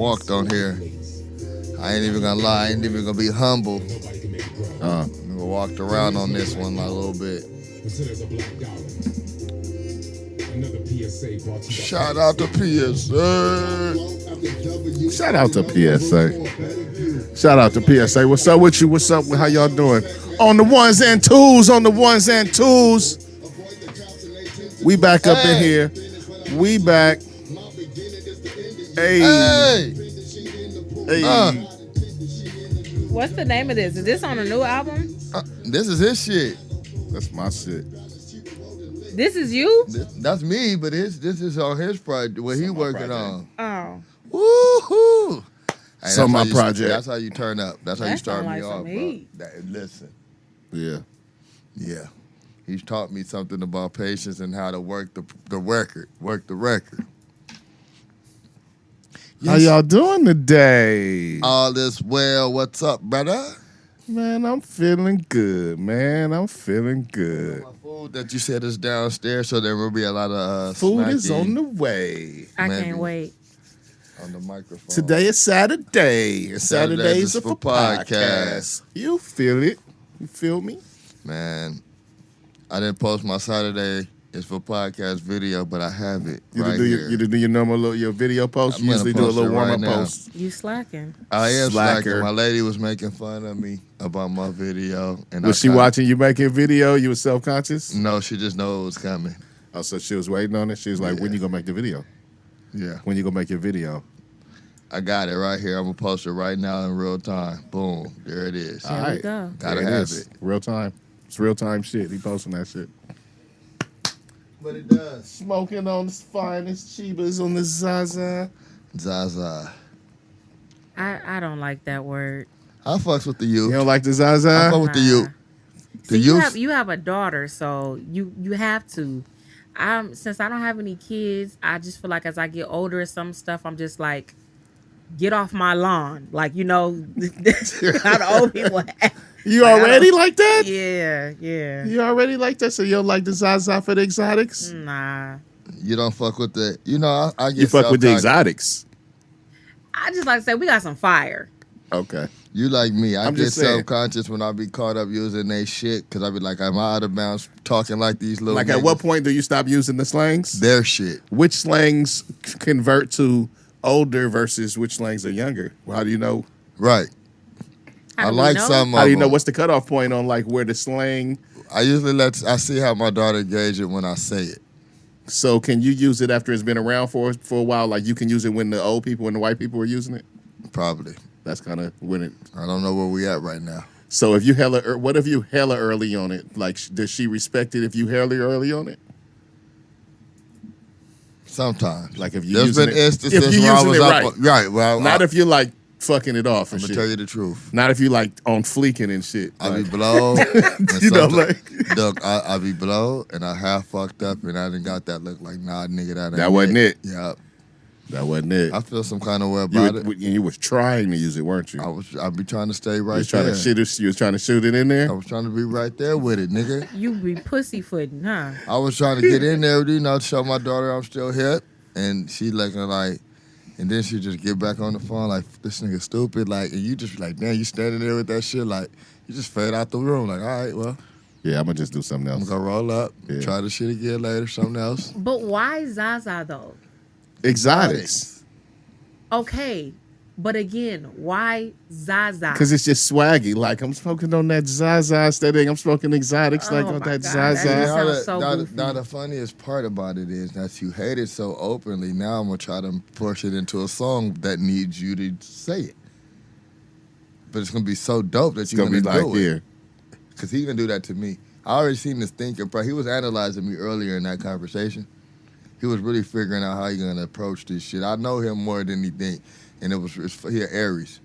walked on here. I ain't even gonna lie. I ain't even gonna be humble. I walked around on this one a little bit. Shout out to PSA. Shout out to PSA. Shout out to PSA. What's up with you? What's up? How y'all doing? On the ones and twos. We back up in here. We back. Hey. What's the name of this? Is this on a new album? This is his shit. That's my shit. This is you? That's me, but this is on his project. What he working on? Oh. Woohoo! Hey, So my project. That's how you turn up. That's how you start me like off, bro. Listen. Yeah. Yeah. He's taught me something about patience and how to work the record. Work the record. Yes. How y'all doing today? All is well. What's up, brother? Man, I'm feeling good, man. I'm feeling good. My food that you said is downstairs, so there will be a lot of food snacking is on the way. I can't wait. On the microphone. Today is Saturday. And Saturdays are for podcasts. You feel it? You feel me? Man, I didn't post my Saturday is for podcast video, but I have it You right do here. You do your normal your video post? I'm You usually do a little warm-up now. post. You slacking. I am Slacker. slacking. My lady was making fun of me about my video. And Was she watching you making video? You were self-conscious? No, she just know it was coming. Oh, so she was waiting on it? She was like, when you gonna make the video? Yeah. When you gonna make your video? I got it right here. I'm going to post it right now in real time. Boom. There it is. There we go. Gotta have it. Real time. It's real time shit. He posting that shit. But it does. Smoking on the finest Chibas on the Zaza. Zaza. I don't like that word. I fucks with the youth. You don't like the Zaza? I fuck with the youth. The See, youth. you have a daughter, so you have to. Since I don't have any kids, I just feel like as I get older, some stuff I'm just like, get off my lawn. Like, you know, how the old people act. You already like that? Yeah. You already like that? So you don't like the Zaza for the exotics? Nah. You don't fuck with the, you know, I get You fuck with the self-conscious. exotics. I just like to say we got some fire. Okay. You like me. I I'm get just saying. self-conscious when I be caught up using they shit because I be like, am I out of bounds talking like these little Like niggas? at what point do you stop using the slangs? Their shit. Which slangs convert to older versus which slangs are younger? Well, how do you know? Right. How I do we like know? some of How do you know them. what's the cutoff point on like where the slang? I usually I see how my daughter gauge it when I say it. So can you use it after it's been around for a while? Like you can use it when the old people and the white people were using it? Probably. That's kind of when it. I don't know where we at right now. So if you what if you hella early on it? Like does she respect it if you hella early on it? Sometimes. Like if you There's using been it, instances if you're where I using was it up. right. Right. Well, Not if you're like fucking it off I'm and gonna shit. tell you the truth. Not if you like on fleeking and shit. I Like, be blown. you know, like Look, I be blown and I half fucked up and I didn't got that look like, nah, nigga, that ain't That wasn't it. Yeah. that wasn't it. I feel some kind of way You, about it. you was trying to use it, weren't you? I be trying to stay You right was trying there. to shoot it. You was trying to shoot it in there. I was trying to be right there with it, nigga. You be pussyfooting, huh? I was trying to get in there, you know, to show my daughter I'm still hip. And she looking like, and then she just get back on the phone like, this nigga stupid. Like, and you just like, damn, you standing there with that shit. Like, you just fade out the room. Like, all right, well, Yeah, I'm gonna just do something I'm else. going to roll up, Yeah. try the shit again later, something else. But why Zaza though? Exotics, Okay, but again, why Zaza? because it's just swaggy. Like I'm smoking on that Zaza aesthetic. I'm smoking exotics like Oh on my that God, Zaza. that Now, sounds so goofy. now the funniest part about it is that you hate it so openly. Now I'm going to try to push it into a song that needs you to say it. But it's going to be so dope that It's you're gonna going be to like, do it. yeah, Because he can do that to me. I already seen this thinking. He was analyzing me earlier in that conversation. He was really figuring out how he going to approach this shit. I know him more than he think. And he Aries.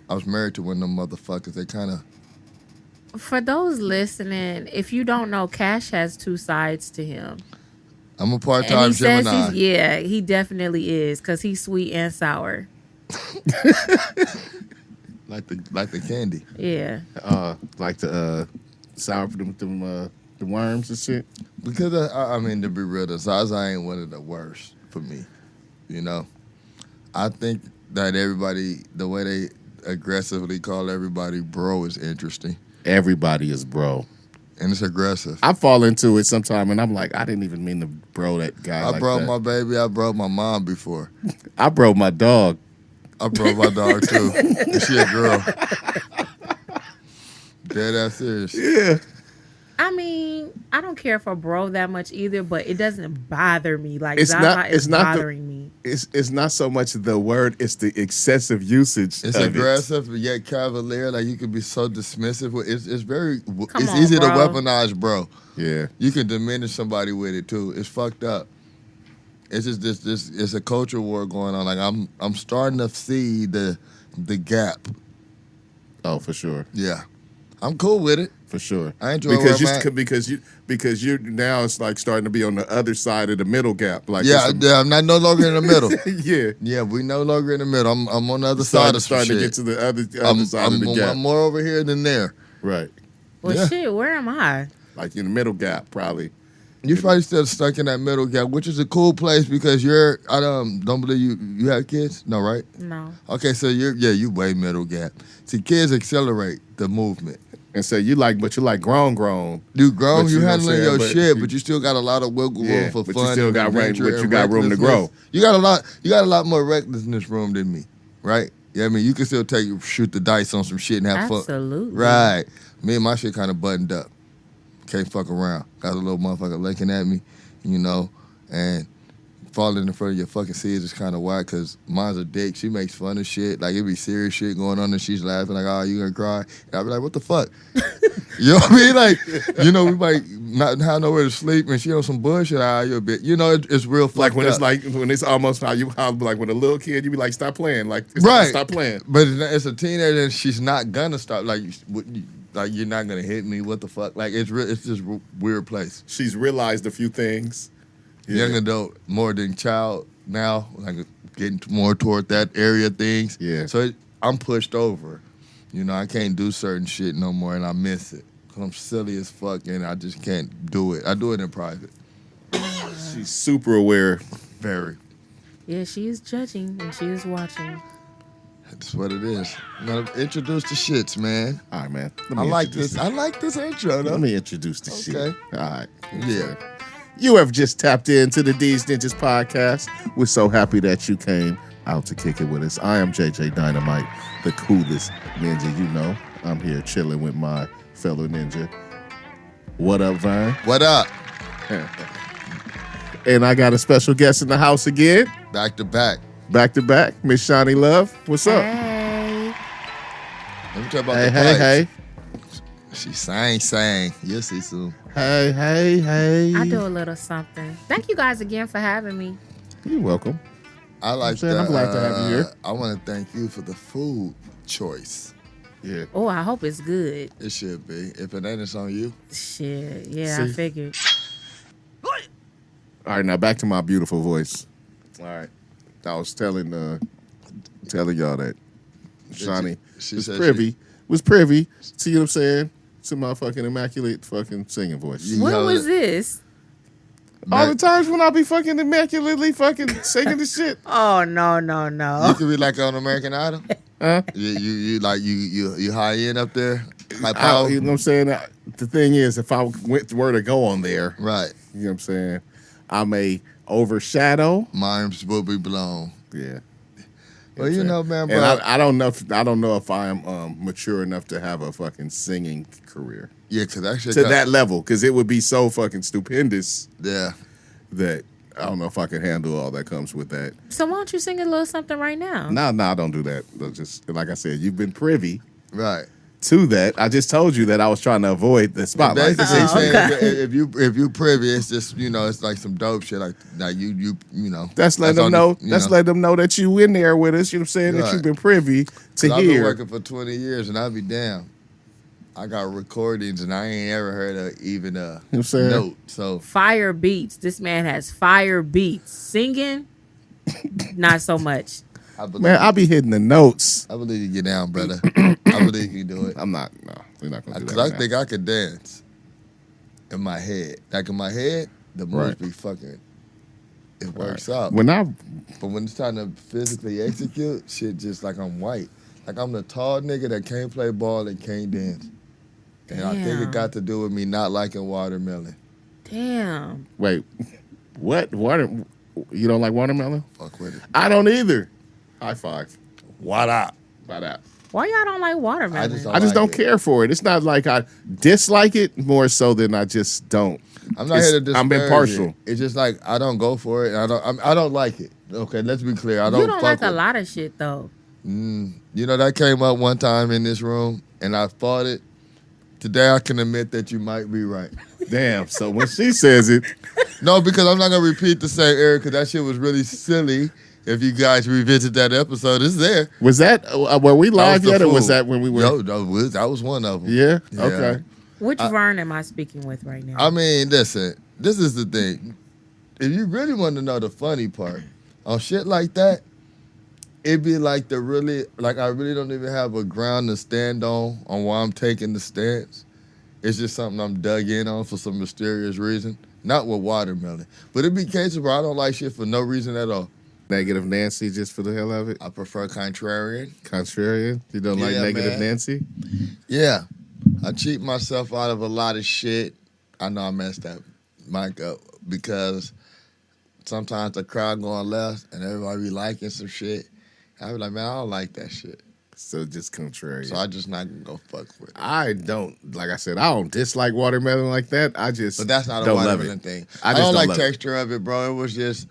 I was married to one of them motherfuckers. They kind of... For those listening, if you don't know, Cash has two sides to him. I'm a And part-time he says Gemini. he definitely is, because he's sweet and sour. Like the candy. Yeah. like the sour for them the worms and shit. Because, I mean, to be real, the Zaza ain't one of the worst for me. You know? I think that everybody, the way they aggressively call everybody bro is interesting. Everybody is bro. And it's aggressive. I fall into it sometime, and I'm like, I didn't even mean to bro that guy. I like broke that. my baby. I broke my mom before. I broke my dog. I broke my dog too. And she a girl. Dead ass serious. Yeah. I mean, I don't care for bro that much either, but it doesn't bother me. Like It's Zaza not- is it's not bothering me. It's not so much the word; it's the excessive usage. It's of aggressive, but yet cavalier. Like you can be so dismissive. It's very. Come it's on, easy to bro. weaponize, bro. It. Yeah. You can diminish somebody with it too. It's fucked up. It's just this. It's a culture war going on. Like I'm starting to see the gap. Oh, for sure. Yeah, I'm cool with it. For sure. I enjoy because where I'm at. because you now it's like starting to be on the other side of the middle gap. Like Yeah, I'm not no longer in the middle. yeah. Yeah, we no longer in the middle. I'm on the other side of some starting to shit. get to the other I'm, side I'm, of the gap. I'm more over here than there. Right. Well, Yeah. shit, where am I? Like in the middle gap, probably. You're probably still stuck in that middle gap, which is a cool place because I don't believe you have kids. No, right? No. Okay, so you way middle gap. See, kids accelerate the movement. And so you like grown. You grown, But you you know what I'm handling saying? your But shit, you- but you still got a lot of wiggle room Yeah, for but you fun. still and got room- adventure but you and got room to recklessness. grow. You got a lot more recklessness room than me, right? Yeah, I mean, you can still shoot the dice on some shit and have fun. Absolutely. Right. Me and my shit kind of buttoned up. Can't fuck around. Got a little motherfucker looking at me, and falling in front of your fucking seeds is kind of whack because mine's a dick. She makes fun of shit. Like, it be serious shit going on and she's laughing like, oh, you gonna cry? And I be like, what the fuck? You know what I mean? Like, we might not have nowhere to sleep and she on some bullshit. You a bit. It's real fucked Like when up. it's like when it's almost how like when a little kid, you be like, stop playing. Like Right. stop playing. But it's a teenager and she's not gonna stop. Like you're not gonna hit me. What the fuck? Like, it's just a weird place. She's realized a few things. Yeah. Young adult more than child now, like getting more toward that area of things. Yeah. So I'm pushed over. I can't do certain shit no more, and I miss it. Cause I'm silly as fuck, and I just can't do it. I do it in private. She's super aware. Very. Yeah, she is judging and she is watching. That's what it is. I'm gonna introduce the shits, man. All right, man. Let I me like introduce this. I like this intro, though. Let me introduce the shit. Okay. All right. Yeah. You have just tapped into the Deez Ninjas Podcast. We're so happy that you came out to kick it with us. I am JJ Dynamite, the coolest ninja you know. I'm here chilling with my fellow ninja. What up, Vern? What up? And I got a special guest in the house again. Back to back. Back to back, Miss Shanni Love. What's up? Hey. Let me talk about Hey, the hey, place. hey. She sang. You'll see soon. Hey, hey, hey. I do a little something. Thank you guys again for having me. You're welcome. I like saying, that. I'm glad to have you here. I want to thank you for the food choice. Yeah. Oh, I hope it's good. It should be. If it ain't, it's on you. Shit. Yeah, I See? figured. All right, now back to my beautiful voice. All right. I was telling y'all that Shanni she was said privy to, you know what I'm saying, to my fucking immaculate fucking singing voice. You When yelled was it. this? All the times when I be fucking immaculately fucking singing the shit. Oh, no. You could be like on American Idol. Huh? You high end up there. High I, power. you know what I'm saying? The thing is, if I were to go on there, Right. you know what I'm saying, I may overshadow. Minds will be blown. Yeah. Well, you know, man, bro. And I don't know if I am mature enough to have a fucking singing career Yeah, because that shit. to that level, because it would be so fucking stupendous Yeah. that I don't know if I can handle all that comes with that. So why don't you sing a little something right now? No, don't do that. Just like I said, you've been privy Right. to that. I just told you that I was trying to avoid the spotlight. Basically, Oh, saying okay. if you privy, it's just it's like some dope shit. Like you know. That's letting them know. That's letting them know that you in there with us. You know what I'm saying? That Right. you've been privy to 'Cause I've been hear. working for 20 years, and I'll be damn. I got recordings, and I ain't ever heard of even a what I'm saying? note. So Fire beats. This man has fire beats. Singing, not so much. I believe, Man, I'll be hitting the notes. I believe you get down, brother. I believe you do it. I'm not. No, we're not gonna do that. Because I now. think I could dance in my head. Like in my head, the moves Right. be fucking it works out. But when it's time to physically execute, shit just like I'm white. Like I'm the tall nigga that can't play ball and can't dance. And I think it got to do with me not liking watermelon. Damn. Wait, what? You don't like watermelon? Fuck with it. I don't either. High five. What up? By that. Why y'all don't like watermelon? I just don't care for it. It's not like I dislike it more so than I just don't. I'm not here to disparage I'm impartial. it. It's just like I don't go for it. And I don't like it. Okay, let's be clear. I don't. You don't fuck like with a lot of shit though. You know that came up one time in this room, and I fought it. Today I can admit that you might be right. Damn. So when she says it, No, because I'm not gonna repeat the same error because that shit was really silly. If you guys revisit that episode, it's there. was that were we live That was yet, the or was fool. that when we were? No, that was one of them. Yeah. Yeah. Okay. Which Vern am I speaking with right now? I mean, listen, this is the thing. If you really want to know the funny part, on shit like that, it'd be like I really don't even have a ground to stand on why I'm taking the stance. It's just something I'm dug in on for some mysterious reason. Not with watermelon. But it'd be cases where I don't like shit for no reason at all. Negative Nancy just for the hell of it. I prefer contrarian. Contrarian. You don't like Yeah, negative man. Nancy? Yeah. I cheat myself out of a lot of shit. I know I messed that mic up because sometimes the crowd going left and everybody be liking some shit. I be like, man, I don't like that shit. So just contrarian. So I just not gonna go fuck with it. I don't, like I said, I don't dislike watermelon like that. I just But that's not a don't love watermelon it. thing. I I just don't like love it. texture of it, bro. It was just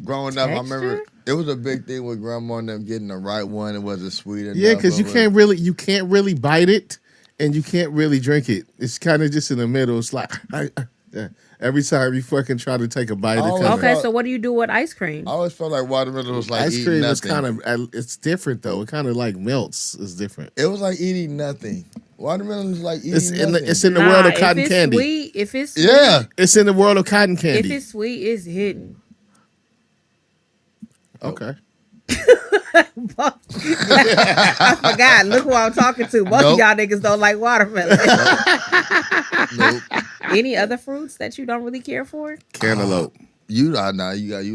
growing up. I remember Texture? it was a big thing with grandma and them getting the right one. It wasn't sweet enough. Yeah, because you but- can't really bite it, and you can't really drink it. It's kind of just in the middle. It's like every time you fucking try to take a bite, it Oh, comes Okay, Well, so what do you do with ice cream? I always felt like watermelon was like ice eating cream is nothing. kind of it's different though. It kind of like melts. It's different. It was like eating nothing. Watermelon is like eating It's in nothing. it's in the world of if cotton it's candy. Sweet, if it's sweet, Yeah. It's in the world of cotton if candy. it's sweet, it's hidden. Okay. I forgot. Look who I'm talking to. Most Nope. of y'all niggas don't like watermelon. Nope. Any other fruits that you don't really care for? Cantaloupe. You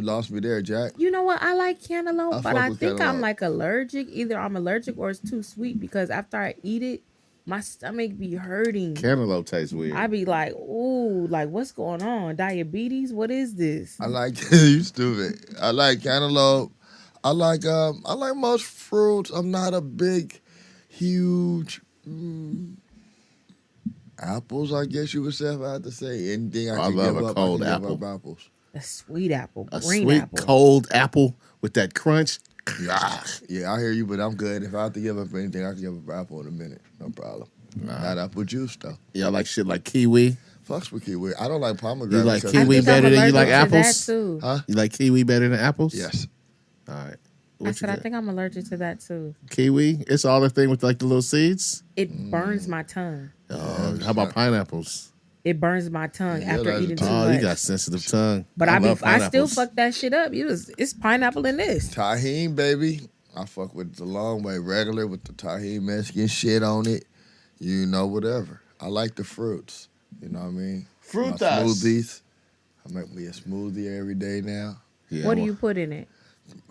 lost me there, Jack. You know what? I like I cantaloupe, but fuck I with think I'm cantaloupe. like allergic. Either I'm allergic or it's too sweet because after I eat it, my stomach be hurting. Cantaloupe tastes weird. I be like, ooh, like what's going on? Diabetes? What is this? I like you stupid. I like cantaloupe. I like most fruits. I'm not a big, huge apples. I guess you would say if I had to say anything. I love give a up. cold I can apple. Give up apples. A sweet apple, a green sweet apple. cold apple with that crunch. Yeah, I hear you, but I'm good. If I have to give up anything, I can give up apple in a minute. No problem. Not apple juice though. Y'all like shit like kiwi. Fucks with kiwi. I don't like pomegranate. You like because- I kiwi think I'm better than you allergic like to that apples? too. Huh? You like kiwi better than apples? Yes. All right. I What said you I got? think I'm allergic to that too. Kiwi. It's all the thing with like the little seeds. It burns my tongue. Oh, how about pineapples? It burns my tongue Yeah, after that's eating a too Oh, much. you got sensitive tongue. But I love still pineapples. fuck that shit up. It's pineapple in this. Tahini, baby. I fuck with the long way regular with the tahini Mexican shit on it. You know, whatever. I like the fruits. You know what I mean? My Frutas. smoothies. I make me a smoothie every day now. Yeah, What do well, you put in it?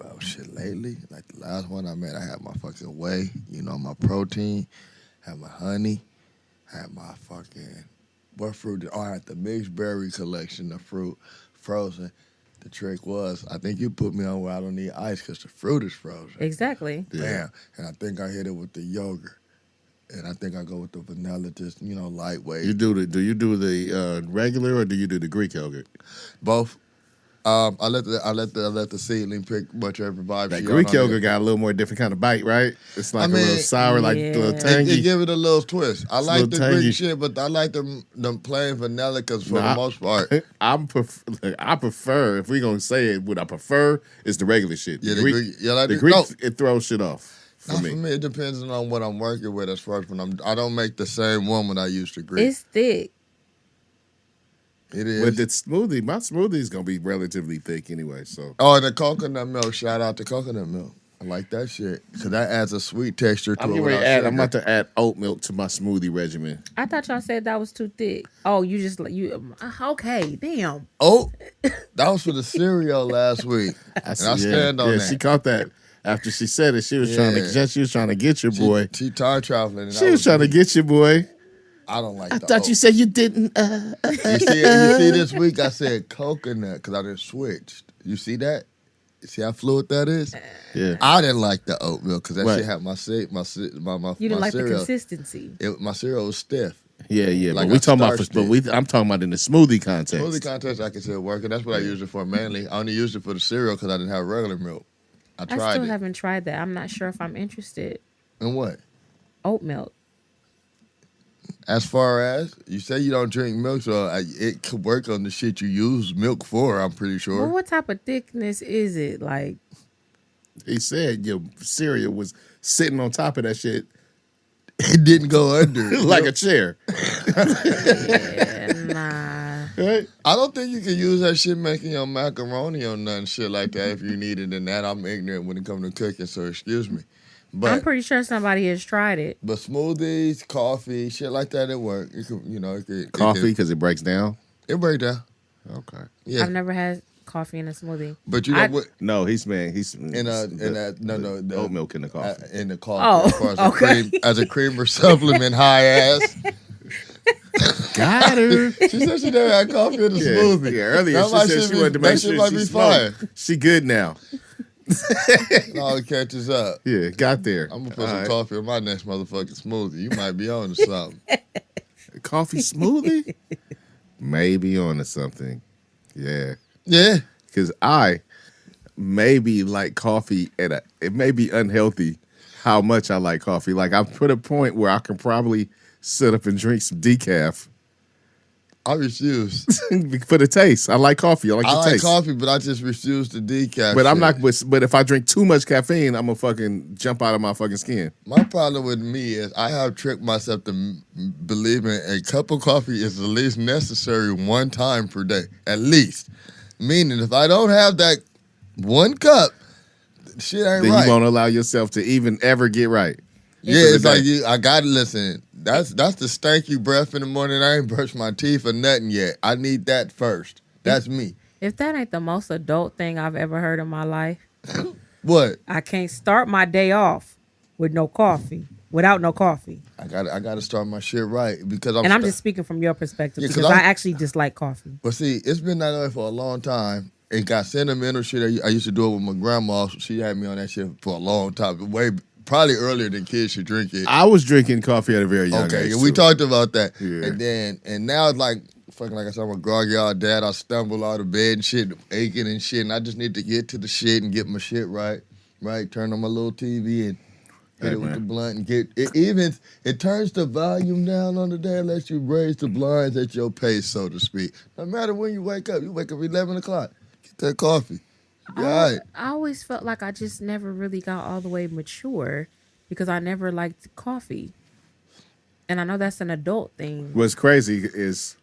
Oh shit, lately, like the last one I made, I had my fucking whey, you know, my protein, had my honey, had my fucking, what fruit? I had the mixed berry collection of fruit, frozen. The trick was, I think you put me on where I don't need ice because the fruit is frozen. Exactly. Bam. And I think I hit it with the yogurt. And I think I go with the vanilla, just, you know, lightweight. do you do the regular or do you do the Greek yogurt? Both. I let the seedling pick whichever vibe That she Greek on it. yogurt got a little more different kind of bite, right? It's like I a little mean, sour, like a little yeah. tangy. It give it a little twist. I It's a like the little tangy. Greek shit, but I like them plain vanilla because for Nah, the most part, I prefer, if we gonna say it, what I prefer is the regular shit. yeah, the Greek, yeah, like the Greek, no, it throws shit off for not me. for me. It depends on what I'm working with as far as when I don't make the same one when I use the Greek. It's thick. It is. With the smoothie, my smoothie is gonna be relatively thick anyway. So Oh, and the coconut milk. Shout out to coconut milk. I like that shit because that adds a sweet texture to I'm it. getting ready to add. I'm about to add oat milk to my smoothie regimen. I thought y'all said that was too thick. Oh, you just okay? Damn. Oh, that was for the cereal last week, and I stand on that. She caught that after she said it. She was trying to get your boy. She time traveling. She was trying to get your boy. I don't like. I thought you said you didn't. You see, this week I said coconut because I done switched. You see that? See how fluid that is? Yeah. I didn't like the oat milk because that Right. shit had my You didn't like cereal. the consistency. My cereal was stiff. Yeah. Like But we I talking about. starched But it. I'm talking about in the smoothie context. Smoothie contest I consider working. That's what I use it for mainly. I only used it for the cereal because I didn't have regular milk. I I tried still it. haven't tried that. I'm not sure if I'm interested. And what? Oat milk. As far as you say you don't drink milk, so it could work on the shit you use milk for. I'm pretty sure. Well, what type of thickness is it? Like, He said your cereal was sitting on top of that shit It didn't go under like a chair. yeah, nah. Right? I don't think you can use that shit making your macaroni or nothing shit like that if you need it. And that I'm ignorant when it comes to cooking, so excuse me. But I'm pretty sure somebody has tried it. but smoothies, coffee, shit like that, it work. It could, Coffee because it breaks down. It break down. Okay. Yeah, I've never had coffee in a smoothie. but you know what? No, he's The oat milk in the coffee. in the coffee. Oh, as far as okay. as a creamer supplement, high ass. Got her. She said she never had coffee in the smoothie. Yeah, earlier That she might said shit she be- wanted to that make shit sure might she be smoked. fire. She good now. No, it catches up. Yeah, got there. I'm gonna put All some right. coffee in my next motherfucking smoothie. You might be on to something. Coffee smoothie? Maybe on to something. Yeah. Yeah. Because I maybe like coffee it may be unhealthy how much I like coffee. Like I've put a point where I can probably sit up and drink some decaf I refuse. for the taste. I like coffee. I like I the like taste. coffee, but I just refuse the decaf. But I'm shit. not. But if I drink too much caffeine, I'm gonna fucking jump out of my fucking skin. My problem with me is I have tricked myself to believe in a cup of coffee is at least necessary one time per day, at least. Meaning, if I don't have that one cup, shit ain't Then right. you won't allow yourself to even ever get right. Yeah, For the it's like day. I gotta listen. That's the stanky breath in the morning. I ain't brushed my teeth or nothing yet. I need that first. That's me. If that ain't the most adult thing I've ever heard in my life, What? I can't start my day off with no coffee, without no coffee. I gotta start my shit right because And I'm just speaking from your perspective Yeah, 'cause because I I'm- actually dislike coffee. But see, it's been that way for a long time. It got sentimental shit. I used to do it with my grandma. She had me on that shit for a long time. Probably earlier than kids should drink it. I was drinking coffee at a very young Okay, age. and we too. talked about that. Yeah. And now it's like fucking like I said, I'm a groggy all dad. I stumble out of bed and shit, aching and shit. And I just need to get to the shit and get my shit right. Right, turn on my little TV and hit it with the blunt and get it. It turns the volume down on the day, lets you raise the blinds at your pace, so to speak. No matter when you wake up 11 o'clock. Get that coffee. All right. I always felt like I just never really got all the way mature because I never liked coffee. And I know that's an adult thing. What's crazy is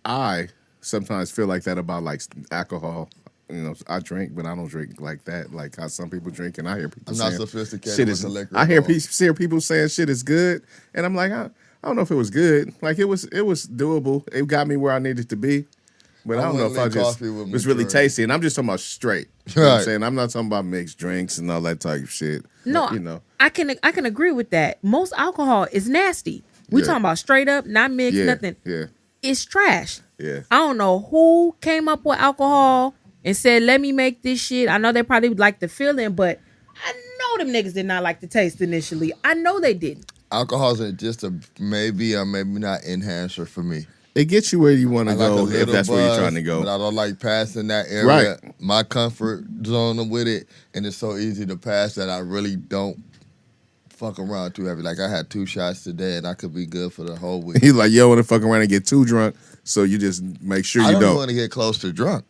I sometimes feel like that about like alcohol. You know, I drink, but I don't drink like that. Like how some people drink, and I hear people I'm not saying sophisticated shit with is. the liquor. I hear involved. people saying shit is good, and I'm like, I don't know if it was good. Like it was doable. It got me where I needed to be. But I don't know if I wouldn't just link coffee with was really maturity. tasty. And I'm just talking about straight. You know what I'm Right. saying? I'm not talking about mixed drinks and all that type of shit. No, But, you know. I can agree with that. Most alcohol is nasty. We Yeah. talking about straight up, not mixed, Yeah. nothing. Yeah. It's trash. Yeah. I don't know who came up with alcohol and said, let me make this shit. I know they probably like the feeling, but I know them niggas did not like the taste initially. I know they didn't. Alcohol's just a maybe or maybe not enhancer for me. It gets you where you want I to like a go if little that's where you're buzz, trying to go. But I don't like passing that area. Right. My comfort zone with it, and it's so easy to pass that I really don't fuck around too heavy. Like I had 2 shots today, and I could be good for the whole week. He's like, yo, I want to fuck around and get too drunk, so you just make sure I you don't don't. want to get close to drunk.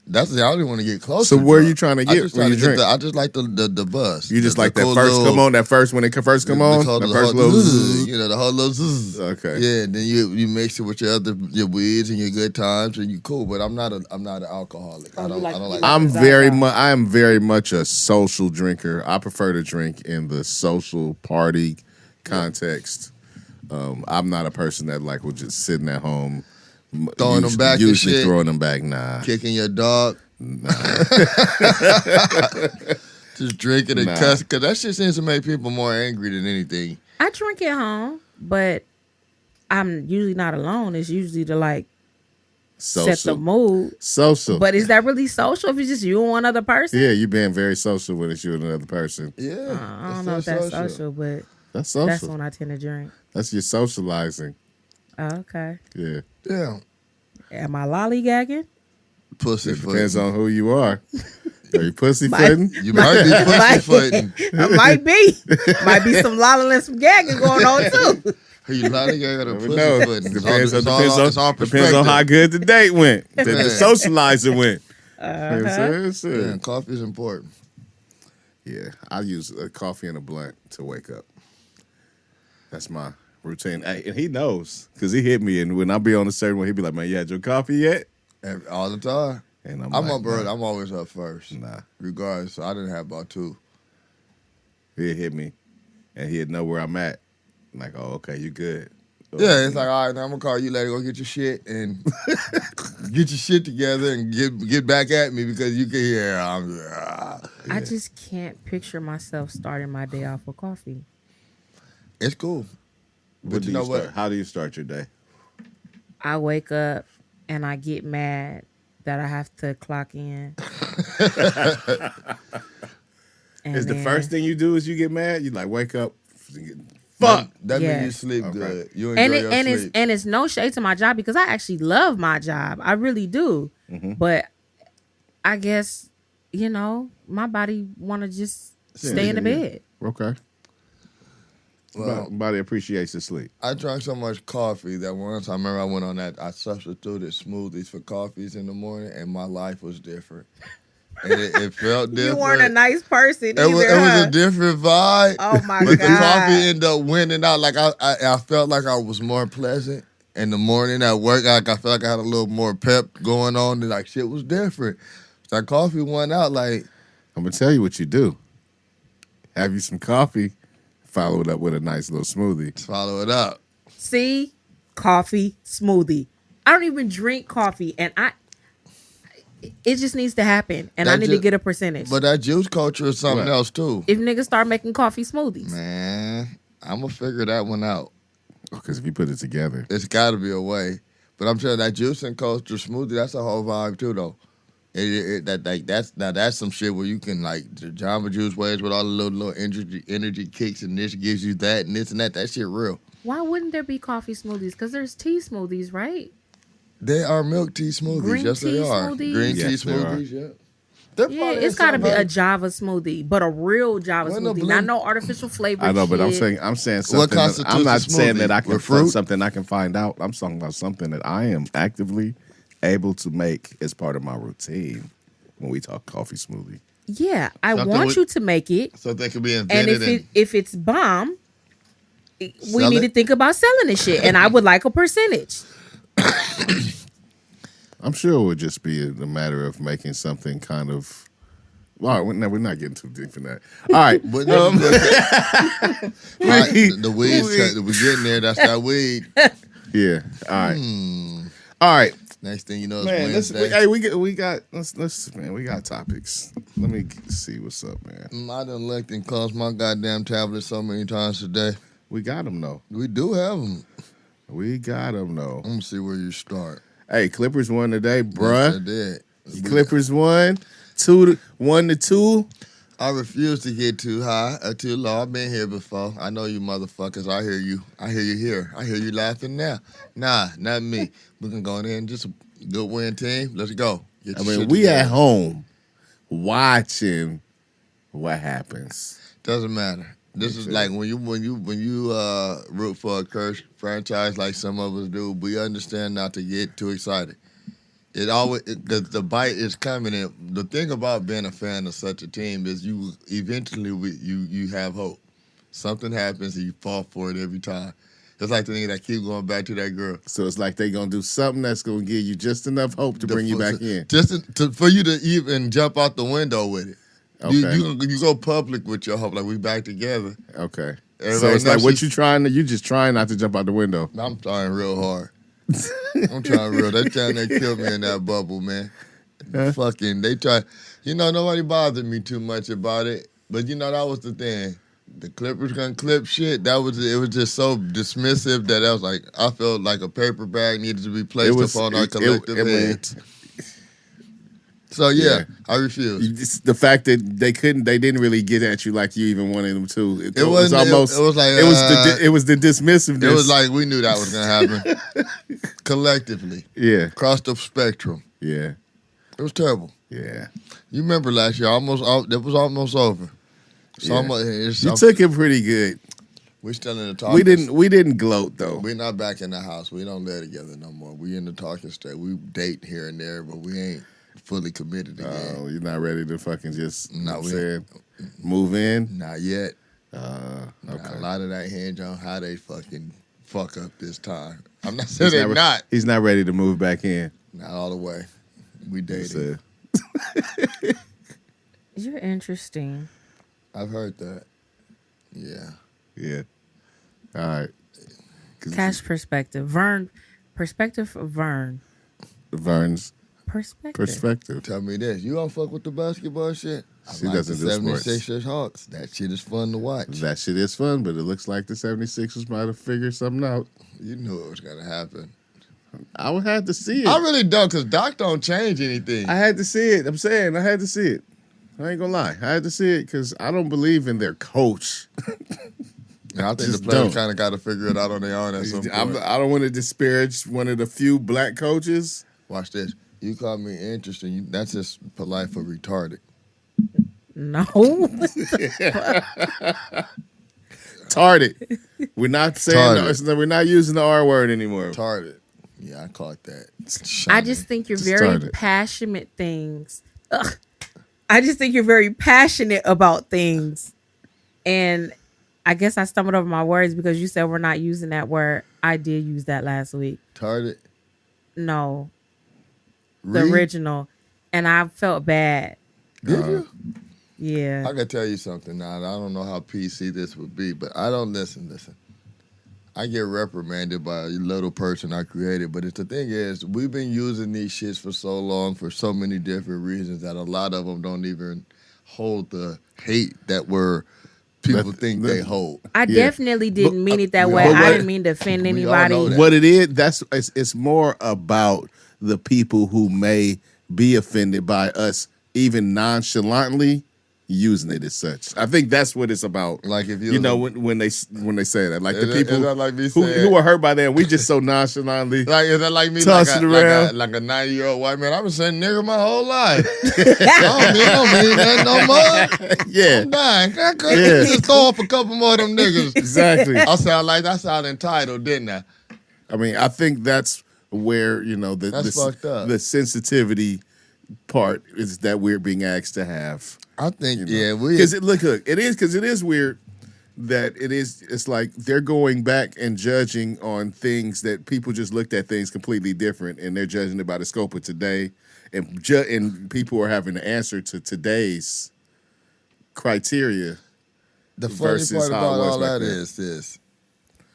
That's the I don't want to get close. So to where drunk. you trying to I get just when try you to drink? I just like the buzz. You just The like that cool first little- come on, that first when it first come on, that first little zzz. you know, the whole little zzz. Okay. Yeah, and then you mix it with your weeds and your good times and you cool. But I'm not an alcoholic. I don't like. I am very much a social drinker. I prefer to drink in the social party context. I'm not a person that like will just sitting at home Throwing them back and usually shit. throwing them back. Nah. Kicking your dog. Nah. Just drinking and Nah. cussing. Because that shit seems to make people more angry than anything. I drink at home, but I'm usually not alone. It's usually to like set the mood. Social. But is that really social if it's just you and one other person? Yeah, you being very social when it's you and another person. Yeah. I don't know if that's social, but That's social. that's when I tend to drink. That's your socializing. Oh, okay. Yeah. Yeah. Am I lollygagging? Pussy It depends footing. on who you are. Are you pussyfooting? You might be pussy footing. I might be. Might be some lolling and some gagging going on too. You lollygagging or Never pussy know. footing. Depends on It's all depends on how good the date went. The Yeah. socializer went. You know what I'm saying? Yeah, coffee is important. Yeah, I use a coffee and a blunt to wake up. That's my routine. Hey, and he knows because he hit me, and when I be on a certain one, he be like, "Man, you had your coffee yet?" All the time. And I'm I'm like, up early. nah. I'm always up first. Nah. Regardless, so I didn't have about 2. He'd hit me, and he'd know where I'm at. I'm like, oh, okay, you good. Yeah, it's like, all right, now I'm gonna call you later. Go get your shit and get your shit together and get back at me because you can hear. I just can't picture myself starting my day off with coffee. It's cool. What But do you know start? what? How do you start your day? I wake up and I get mad that I have to clock in. And Is the then- first thing you do is you get mad? You like wake up, Fuck. fuck. That Yeah. means you sleep Okay. good. You enjoy and your sleep. it's no shade to my job because I actually love my job. I really do. Mm-hmm. But I guess my body want to just stay in the bed. Okay. Well, Body appreciates the sleep. I drank so much coffee that once I remember I went on that. I substituted smoothies for coffees in the morning, and my life was different. And it felt different. You weren't a nice person either. It was huh? a different vibe. Oh my But the God. coffee ended up winning out. Like I felt like I was more pleasant in the morning at work. Like I felt like I had a little more pep going on. And like shit was different. That coffee won out. Like I'm gonna tell you what you do. Have you some coffee, follow it up with a nice little smoothie. follow it up. See, coffee smoothie. I don't even drink coffee, and it just needs to happen, and I That need to get a percentage. But that juice culture is something What? else too. If niggas start making coffee smoothies, Man, I'm gonna figure that one out. Because if you put it together, It's got to be a way. But I'm telling you, that juice and culture smoothie, that's a whole vibe too, though. That's some shit where you can like the Jamba Juice ways with all the little energy kicks and this gives you that and this and that. That shit real. why wouldn't there be coffee smoothies? Because there's tea smoothies, right? They are milk tea smoothies. Green yes, tea they are. smoothies? Green Yes, tea they are. smoothies. Yeah. They're Yeah, probably it's got to be a something. Java smoothie, but a real Java Wasn't a smoothie, not blend- no artificial flavor. I know, but I'm shit. saying something. What that- constitutes I'm a not saying that smoothie? I can With fruit? something I can find out. I'm talking about something that I am actively able to make as part of my routine when we talk coffee smoothie. Yeah, I Something want with- you to make it, So they could be and invented. if it's bomb, we Sell need it? to think about selling this shit, and I would like a percentage. I'm sure it would just be a matter of making something kind of. All right, we're not getting too deep in that. All right, But all right, the weed, we getting there. That's that weed. yeah. All right, Hmm. all right. Next thing you know, it's Man, Wednesday. we got topics. Let me see what's up, man. I done looked and closed my goddamn tablet so many times today. We got them though. We do have them. We got them though. I'm gonna see where you start. Hey, Clippers won today, Yes, I bruh. did. Clippers won 1-2. I refuse to get too high or too low. I've been here before. I know you motherfuckers. I hear you. I hear you here. I hear you laughing now. Nah, not me. We can go in there and just a good win team. Let's go. Get I your mean, shit we together. at home watching what happens. Doesn't matter. This is like when you root for a cursed franchise like some of us do. We understand not to get too excited. It always the bite is coming. And the thing about being a fan of such a team is you eventually you have hope. Something happens and you fall for it every time. It's like the thing that keep going back to that girl. So it's like they gonna do something that's gonna give you just enough hope to bring you back in. Just for you to even jump out the window with it. Okay. You go public with your hope, like we back together. Okay. Everybody So it's like knows what you trying to, you just trying not to jump out the window. I'm trying real hard. I'm trying real. They trying to kill me in that bubble, man. Fucking, they try. Nobody bothered me too much about it. But that was the thing. The Clippers gonna clip shit. It was just so dismissive that I was like, I felt like a paper bag needed to be placed upon our collective heads. So yeah, I refuse. The fact that they didn't really get at you like you even wanted them to. It was the dismissiveness. It was like we knew that was gonna happen collectively. Yeah, across the spectrum. Yeah, it was terrible. Yeah, you remember last year? It was almost over. So you took it pretty good. We're still in the talking. We didn't gloat though. We're not back in the house. We don't live together no more. We in the talking stage. We date here and there, but we ain't fully committed again. Oh, you're not ready to fucking just move in? Not yet. Okay. A lot of that hinge on how they fucking fuck up this time. I'm not saying they're not. He's not ready to move back in. Not all the way. We dating. You're interesting. I've heard that. Yeah. Yeah. All right. Cash perspective. Perspective of Vern. Vern's perspective. Tell me this. You don't fuck with the basketball shit? She doesn't do sports. 76ers Hawks. That shit is fun to watch. That shit is fun, but it looks like the 76ers might have figured something out. You knew it was going to happen. I would have to see it. I really don't, because Doc don't change anything. I had to see it. I'm saying I had to see it. I ain't gonna lie. I had to see it because I don't believe in their coach. I think the players kind of got to figure it out on their own at some point. I don't want to disparage one of the few black coaches. Watch this. You call me interesting. That's just polite for retarded. No. Tarded. We're not saying we're not using the R word anymore. Retarded. Yeah, I caught that. Shiny. I just think you're very passionate things. Ugh. I just think you're very passionate about things. And I guess I stumbled over my words because you said we're not using that word. I did use that last week. Tarded? No. The original. And I felt bad. Did you? Yeah. I can tell you something now. I don't know how PC this would be, but I don't listen. I get reprimanded by a little person I created, but the thing is, we've been using these shits for so long for so many different reasons that a lot of them don't even hold the hate that people think they hold. I definitely didn't mean it that way. I didn't mean to offend anybody. What it is, it's more about the people who may be offended by us even nonchalantly using it as such. I think that's what it's about. Like if when they say that, like the people like who are hurt by that, and we just so nonchalantly like is that like me tossing around like a 90-year-old white man? I've been saying nigga my whole life. I don't mean that no more. Yeah, I'm dying. Just throw up a couple more of them niggas. Exactly. I sound entitled, didn't I? I mean, I think that's where that's fucked up. The sensitivity part is that we're being asked to have. I think because it is weird that it's like they're going back and judging on things that people just looked at things completely different, and they're judging it by the scope of today, and people are having to answer to today's criteria. The funny part about all that is this.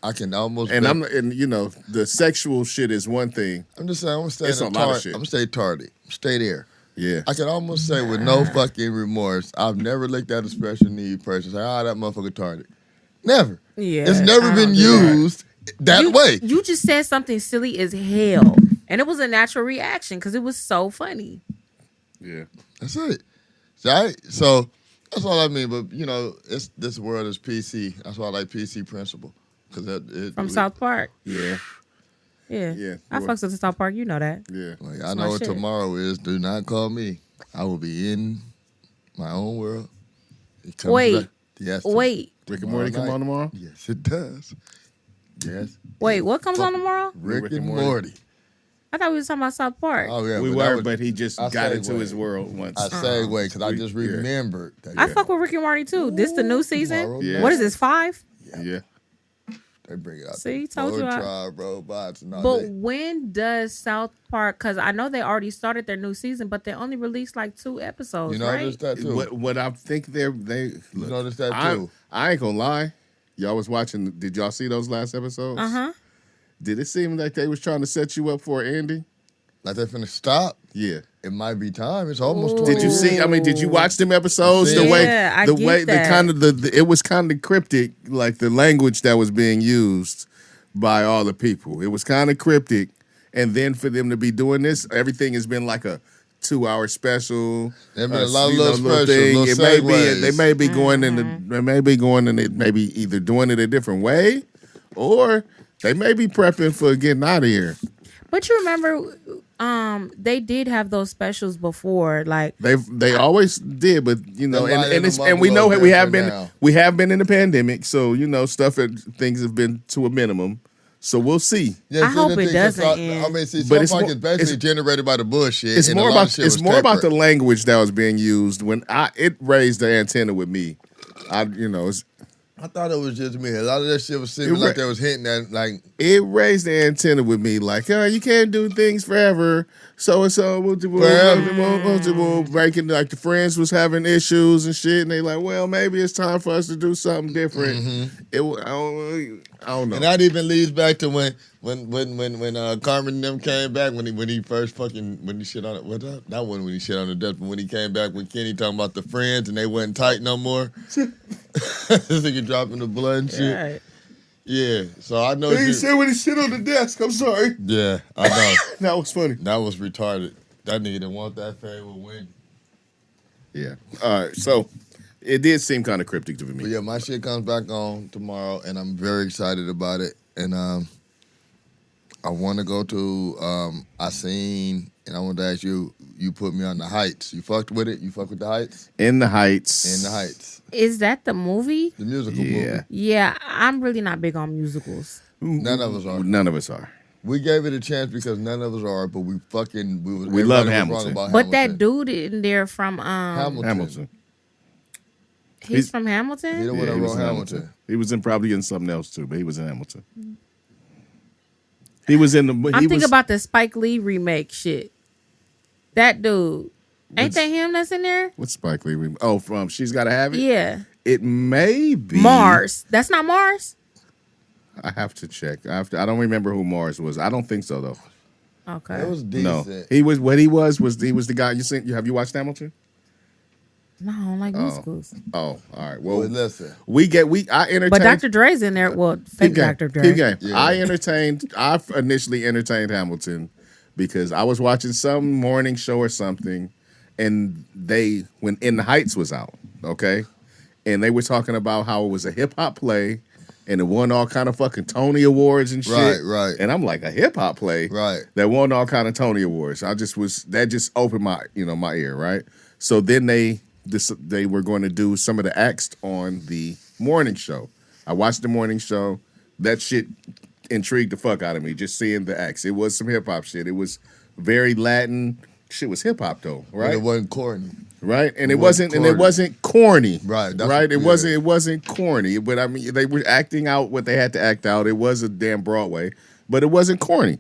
I can almost the sexual shit is one thing. I'm just saying I'm gonna stay tardy. Stay there. Yeah. I can almost say with no fucking remorse, I've never looked at a special need person and say, that motherfucker tardy. Never. Yeah. It's never been used that way. You just said something silly as hell. And it was a natural reaction because it was so funny. Yeah. That's it. So that's all I mean. But, this world is PC. That's why I like PC Principle. From South Park. Yeah. Yeah. I fucks with the South Park. You know that. Yeah. Like, I know what tomorrow is. Do not call me. I will be in my own world. Wait. Rick and Morty come on tomorrow? Yes, it does. Yes. Wait, what comes on tomorrow? Rick and Morty. I thought we were talking about South Park. Oh yeah, we but that were, was- but he just I got into segue. his world once. I segue because I just remembered that. I fuck with Rick and Morty too. This the new season. tomorrow Yeah. What is this, 5? Yeah. They bring it out. See, told you I- Tribe, robots, and all But that. when does South Park? Because I know they already started their new season, but they only released like 2 episodes, You right? noticed that too. What I think they You look, noticed that I, too. I ain't gonna lie. Y'all was watching. Did y'all see those last episodes? Did it seem like they was trying to set you up for an ending? Like they finna stop. Yeah. It might be time. It's almost Ooh. 20. Did you see? I mean, did you watch them episodes? The Yeah, way, I the get way, that. the kind of the it was kind of cryptic, like the language that was being used by all the people. It was kind of cryptic, and then for them to be doing this, everything has been like a 2-hour special. There been a lot of you know, little specials, thing. little It may be. segues. They may be going in the. They may be going in it. Maybe either doing it a different way, or they may be prepping for getting out of here. But you remember, they did have those specials before, like They always did, but you know, They lighten and it's them up and a we know little we have different been now. we have been in the pandemic, so you know things have been to a minimum. So we'll see. Yeah, I see, hope the it thing, doesn't I end. mean, see, But South it's Park more- is basically it's- generated by the bullshit. It's and a more lot of about shit was the tempered. language that was being used when it raised the antenna with me. I thought it was just me. A lot of that shit was seeming like they was hinting at, like, It raised the antenna with me, like, you can't do things forever. So and so, breaking like the friends was having issues and shit, and they like, well, maybe it's time for us to do something different. I don't know. and that even leads back to when Carmen and them came back when he first when he shit on it. What up? Not when he shit on the death, but when he came back with Kenny talking about the friends and they wasn't tight no more. This nigga dropping the blood and shit. right. Yeah, so I know. He said when he sit on the desk. I'm sorry. Yeah, I know. That was funny. That was retarded. That nigga didn't want that fame will win. Yeah. All right. So it did seem kind of cryptic to But me. yeah, my shit comes back on tomorrow, and I'm very excited about it. And I want to go to. I seen, and I want to ask you. You put me on the Heights. You fucked with it. You fuck with the Heights. In the Heights. In the Heights, Is that the movie? the musical Yeah. movie. Yeah, I'm really not big on musicals. None of us are. None of us are. We gave it a chance because none of us are, but we love We everybody love was wrong Hamilton. about But that Hamilton. dude in there from Hamilton. he's from Hamilton. He the one Yeah, that he was wrote in Hamilton. He was probably in something else too, but he was in Hamilton. He was in the. I'm thinking about the Spike Lee remake shit. That dude. Ain't that him that's in there? What's Spike Lee? From She's Gotta Have It? Yeah. It may be. Mars. That's not Mars? I have to check. I don't remember who Mars was. I don't think so, though. Okay. It was No. decent. He was the guy. Have you watched Hamilton? No, I don't like musicals. Oh, all right. Well, Well, listen. I entertained. But Dr. Dre's in there. Well, fake Dr. Dre. Keep game. Yeah. I initially entertained Hamilton because I was watching some morning show or something, and when In the Heights was out, okay, and they were talking about how it was a hip hop play, and it won all kind of fucking Tony Awards and shit. Right. And I'm like, a hip hop play, Right. that won all kind of Tony Awards. That just opened my ear, right? So then they were going to do some of the acts on the morning show. I watched the morning show. That shit intrigued the fuck out of me, just seeing the acts. It was some hip hop shit. It was very Latin. Shit was hip hop though, But right? it wasn't corny. Right? And it it wasn't wasn't corny. Right, that's- Right? It yeah. wasn't corny. But I mean they were acting out what they had to act out. It was a damn Broadway, but it wasn't corny.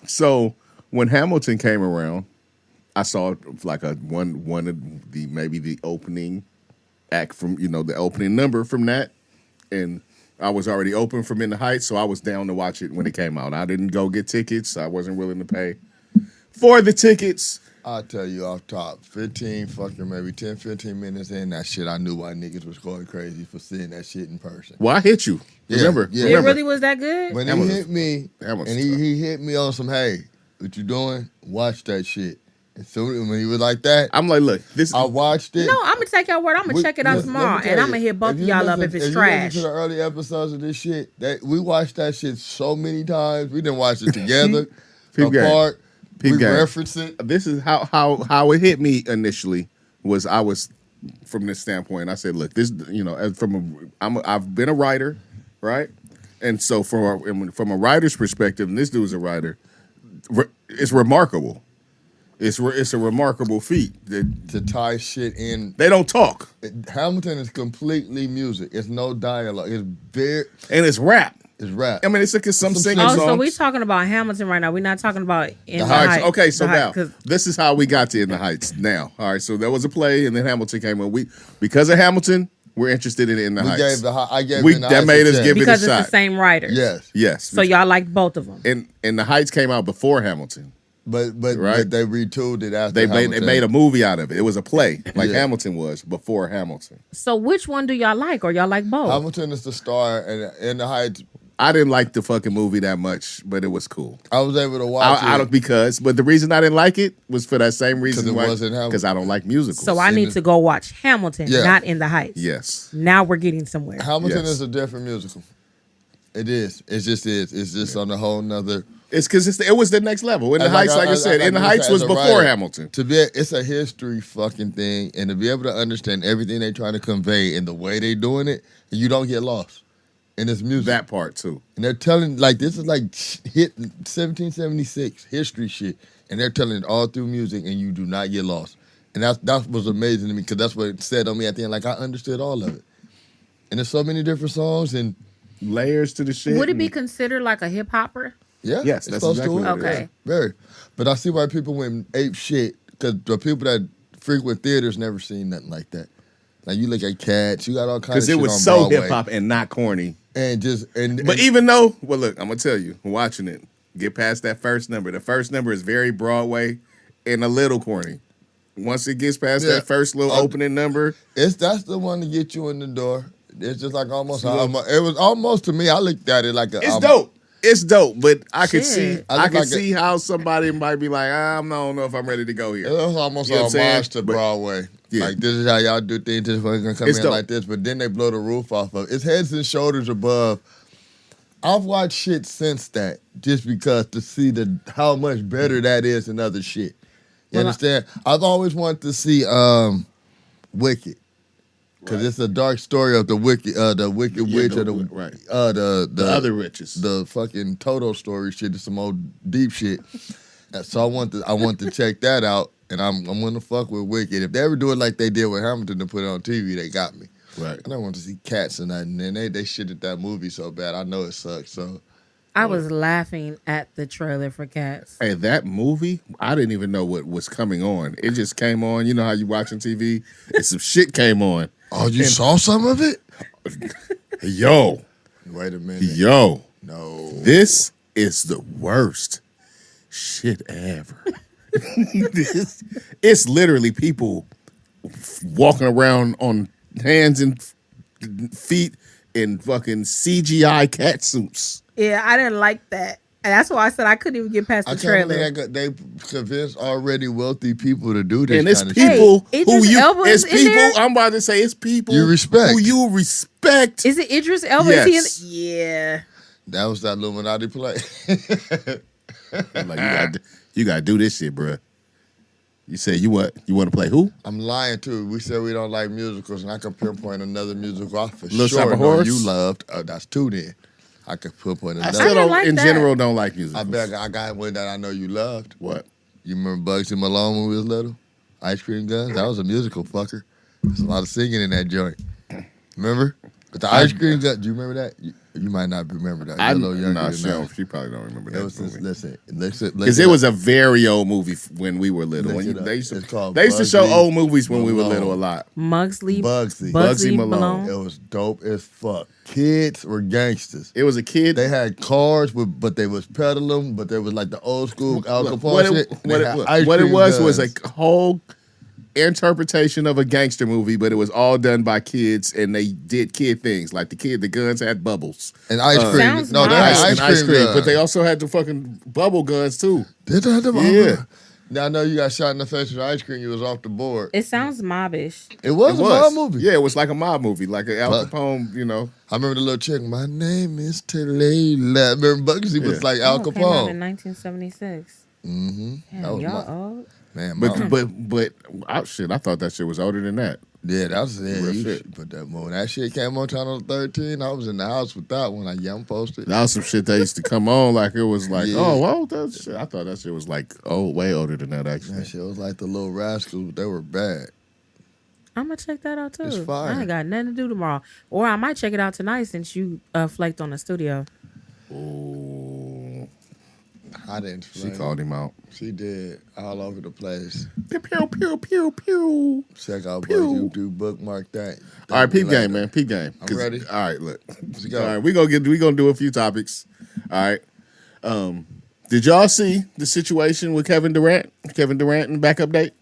So when Hamilton came around, I saw like one of the opening act from the opening number from that, and I was already open from In the Heights, so I was down to watch it when it came out. I didn't go get tickets. I wasn't willing to pay for the tickets. I'll tell you off top, 10, 15 minutes in that shit, I knew why niggas was going crazy for seeing that shit in person. Well, I hit you. Yeah, Remember? yeah. It Remember. really was that good? When Hamilton. he hit me, Hamilton and stuff. he hit me on some, hey, what you doing? Watch that shit. And so when he was like that, I'm like, look, this. I watched it. No, I'm going to take your word. I'm going to check it out Listen, let tomorrow. me tell And I'm you, going to hit both of you y'all up listen- if it's you trash. listen to the early episodes of this shit, that we watched that shit so many times. We didn't watch it together, Peep game. apart. Peep we game. reference it. This is how it hit me initially. I was from this standpoint. I said, look, this I've been a writer, right? And so from a writer's perspective, and this dude's a writer, it's remarkable. It's a remarkable feat. To tie shit in. They don't talk. Hamilton is completely music. It's no dialogue. And it's rap. It's rap. I mean, it's like some singing Oh, songs. so we're talking about Hamilton right now. We're not talking about In the Heights. Heights. Okay, so now Heights, this is how we got to In the Heights. Now, all right. So there was a play, and then Hamilton came in. Because of Hamilton, we're interested in the Heights. I gave that Heights made us a 10. give it a because shot. it's the same writer. Yes. So y'all liked both of them. And the Heights came out before Hamilton. But Right. they retooled it after They Hamilton. made a movie out of it. It was a play, like Hamilton was before Hamilton. So which one do y'all like, or y'all like both? Hamilton is the star, and In the Heights. I didn't like the fucking movie that much, but it was cool. I was able to watch it. But the reason I didn't like it was for that same reason. 'Cause it wasn't Hamilton. Because I don't like musicals. So I need to go watch Hamilton, not In the Heights. Yes. Now we're getting somewhere. Hamilton Yes. is a different musical. It is. It just is. It's just on a whole nother. It's because it was the next level. In the Heights, like I said, In the Heights was before Hamilton. It's a history fucking thing, and to be able to understand everything they're trying to convey and the way they're doing it, you don't get lost. And it's music. That part too. And they're telling, like, this is like hit 1776 history shit, and they're telling it all through music, and you do not get lost. And that was amazing to me, because that's what it said on me at the end. Like, I understood all of it. And there's so many different songs and layers to the shit. Would it be considered like a hip hopper? yeah, Yes, it's that's close exactly to it. what it Okay. is. Very. But I see why people went ape shit, because the people that frequent theaters never seen nothing like that. Like, you look at Cats, you got all kinds of Because shit it was on so Broadway. hip hop and not corny. But Even though, well, look, I'm gonna tell you, watching it, get past that first number. The first number is very Broadway and a little corny. Once it gets past that first little opening number, that's the one to get you in the door. It's just like almost. It was almost to me. I looked at it like it's dope. It's dope, but I could Shit. see how somebody might be like, I don't know if I'm ready to go here. It was almost You know a what I'm saying? homage to But- Broadway. Yeah. Like, this is how y'all do things. This one's gonna come It's in dope. like this, but then they blow the roof off of it. It's heads and shoulders above. I've watched shit since that, just because to see how much better that is than other shit. You understand? I've always wanted to see Wicked. Because it's a dark story of the wicked witch of the other witches. the fucking Toto story shit. It's some old deep shit. So I want to check that out, and I'm gonna fuck with Wicked. If they ever do it like they did with Hamilton to put it on TV, they got me. Right. I don't want to see Cats and nothing. And they shitted that movie so bad. I know it sucks. So I was laughing at the trailer for Cats. Hey, that movie, I didn't even know what was coming on. It just came on. You know how you watching TV? And some shit came on. oh, you saw some of it? Yo. Wait a minute. Yo. No. This is the worst shit ever. It's literally people walking around on hands and feet in fucking CGI cat suits. Yeah, I didn't like that. And that's why I said I couldn't even get past the I can't trailer. believe they convinced already wealthy people to do this. And it's kind of shit. people Hey, who Idris you, Elba's it's in people, there? I'm about to say, it's people You respect. who you respect. Is it Idris Elba? Is Yes. he in Yeah. That was that Illuminati play. Like, you gotta do this shit, bruh. You say you want to play who? I'm lying too. We said we don't like musicals, and I can pinpoint another musical I for Little sure Shop of know Horrors? you loved. Oh, that's two then. I could pinpoint I another. still didn't don't, like in that. general, don't like musicals. I bet I got one that I know you loved. What? You remember Bugsy Malone when we was little? Ice Cream Guns? That was a musical, fucker. There's a lot of singing in that joint. Remember? But the Ice Cream Gun, do you remember that? You might not remember that. You're a little younger than me. She probably don't remember It that was movie. listen. Because it was a very old movie when we were little. Look When it up. they used It's called to show Bugsy old movies when we were Malone. little a lot. Bugsy Bugsy Malone. It was dope as fuck. Kids were gangsters. It was a kid. They had cars, but they was peddling, but they was like the old school Al Capone what shit. it was a whole interpretation of a gangster movie, but it was all done by kids, and they did kid things. Like the guns had bubbles. And ice cream. Sounds No, they nice. had And ice cream. but they also had the fucking bubble guns too. Did they have them? Yeah. Now I know you got shot in the face with ice cream. You was off the board. It sounds mobbish. It was a mob movie. Yeah, it was like a mob movie, like an Al But- Capone, you know. I remember the little chick. My name is Talayla. Remember Bugsy was like Al Oh, it came out in Capone. 1976. Mm-hmm. Damn, That was y'all my old. man. But I thought that shit was older than that. Yeah, that's Real you shit. should put that more. When that shit came on Channel 13, I was in the house with that one. Like, yeah, I'm posted. That was some shit that used to come on like it was like, Yeah. oh, well, that shit. I thought that shit was like, way older than that actually. That shit was like the Little Rascals, but they were bad. I'm gonna check that out too. It's fire. I ain't got nothing to do tomorrow, or I might check it out tonight since you flaked on the studio. Ooh, I didn't. she called him out. She did all over the place. Pew pew pew pew. Check out Pew. YouTube, bookmark that. All right, peep game, man. Peep game. I'm ready. All right, look. Let's go. All right, we gonna do a few topics. All right. Did y'all see the situation with Kevin Durant? Kevin Durant in backup date?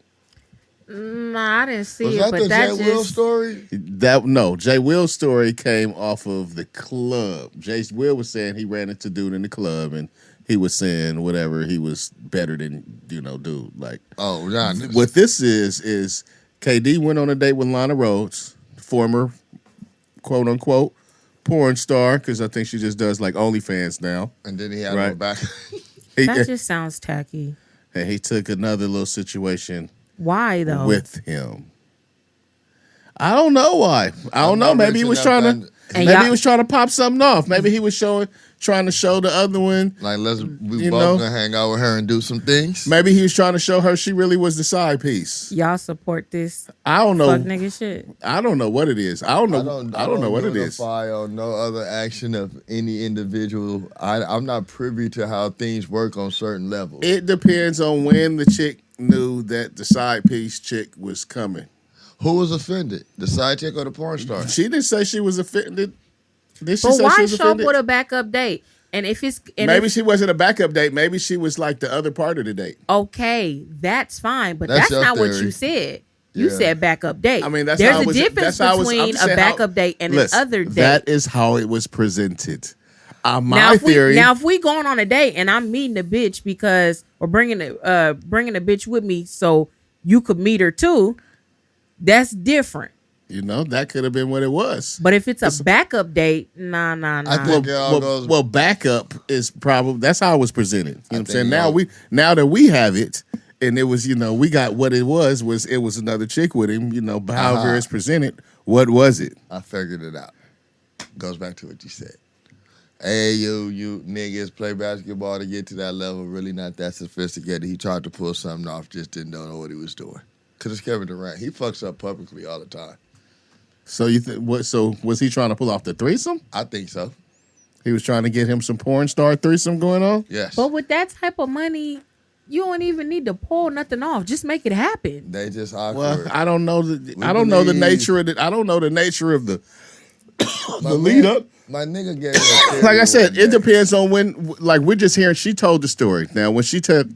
Nah, I didn't see Was it, that but the that Jay Will just story? Jay Will's story came off of the club. Jay Will was saying he ran into dude in the club and he was saying whatever he was better than dude. Like, Oh, Giannis. what this is KD went on a date with Lana Rhoades, former quote unquote porn star, because I think she just does like OnlyFans now. And then he had Right. him back. that just sounds tacky. And he took another little situation Why though? with him. I don't know why. I don't know. Maybe he was trying to. And Maybe y'all- he was trying to pop something off. Maybe he was trying to show the other one. Like, we You both know? gonna hang out with her and do some things. Maybe he was trying to show her she really was the side piece. Y'all support this I don't know. fuck nigga shit. I don't know what it is. I don't know what it is. notify on no other action of any individual. I'm not privy to how things work on certain levels. It depends on when the chick knew that the side piece chick was coming. Who was offended? The side chick or the porn star? She didn't say she was offended. Did she But say why she was show up offended? with a backup date? And if it's Maybe she wasn't a backup date. Maybe she was like the other part of the date. okay, that's fine, but That's that's your not what theory. you said. You Yeah. said backup date. I mean, that's there's how it a was. difference That's how it was. I'm between just a saying how- backup date and Listen, an other date. That is how it was presented. now, My if theory. if we going on a date and I'm meeting a bitch because or bringing a bitch with me so you could meet her too, that's different. That could have been what it was. But if it's a backup date, nah. I think it all goes. Well, backup is probably that's how it was presented. You know what I'm think saying? it Now that we have it, and it was, we got what it was another chick with him. However it's presented, what was it? I figured it out. Goes back to what you said. Hey, you niggas play basketball to get to that level. Really not that sophisticated. He tried to pull something off, just didn't know what he was doing. Because it's Kevin Durant. He fucks up publicly all the time. So you think what? So was he trying to pull off the threesome? I think so. He was trying to get him some porn star threesome going on. Yes. But with that type of money, you don't even need to pull nothing off. Just make it happen. They just awkward. Well, I don't know the We I don't know the believe- nature of the I don't know the nature of the My the lead man- up. My nigga gave me a theory Like I said, one it day. depends on when. Like we're just hearing. She told the story. Now when she told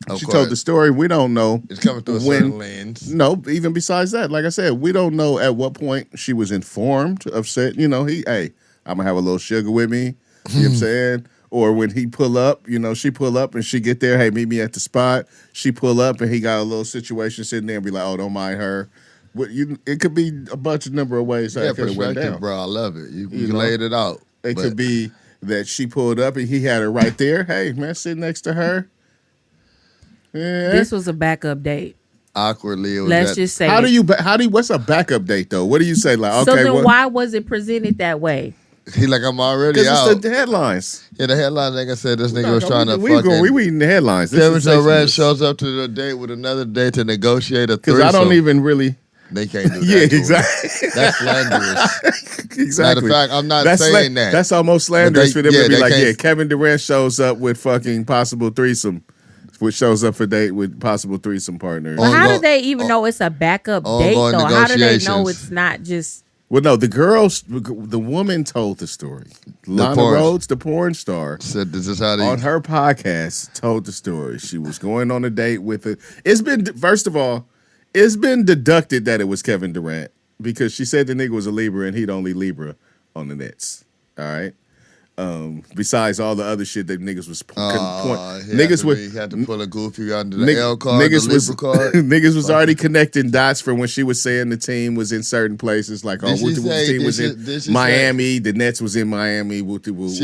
Of she course. told the story, we don't know. It's coming through a when- certain lens. No, even besides that, like I said, we don't know at what point she was informed of said. Hey, I'm gonna have a little sugar with me. You know what I'm saying? Or when he pull up, she pull up and she get there. Hey, meet me at the spot. She pull up and he got a little situation sitting there and be like, oh, don't mind her. It could be a number of ways that Yeah, it could have went perspective, down. bro. I love it. You know? laid it out. It But could be that she pulled up and he had her right there. Hey, man, sit next to her. Yeah. This was a backup date. awkwardly. It was Let's that- just say. What's a backup date though? What do you say? Like, so okay, then well, why was it presented that way? He like, I'm already because out. it's the headlines. Yeah, the headlines, like I said, this nigga was trying to we fucking. reading the headlines. This Kevin is Durant sensational. shows up to the date with another date to negotiate a Because threesome. I don't even really. They can't do that. Yeah, to him. exactly. That's slanderous. Exactly. Matter of fact, I'm not That's saying that. That's almost slanderous But for them to be they like, can't- yeah, Kevin Durant shows up with fucking possible threesome, which shows up for date with possible threesome partners. But how Ongoing- do they even know it's a backup date though? ongoing How do they know negotiations. it's not just? Well, no, the woman told the story. Lana porn- Rhoades, the porn star, Said this is how they. on her podcast, told the story. She was going on a date with it. It's been, first of all, it's been deducted that it was Kevin Durant because she said the nigga was a Libra and he'd only Libra on the Nets. All right. Besides all the other shit that niggas was He had to pull a goofy under the L card, niggas the was Libra card. niggas was already connecting dots from when she was saying the team was in certain places. Like, the team was in Miami, the Nets was in Miami. She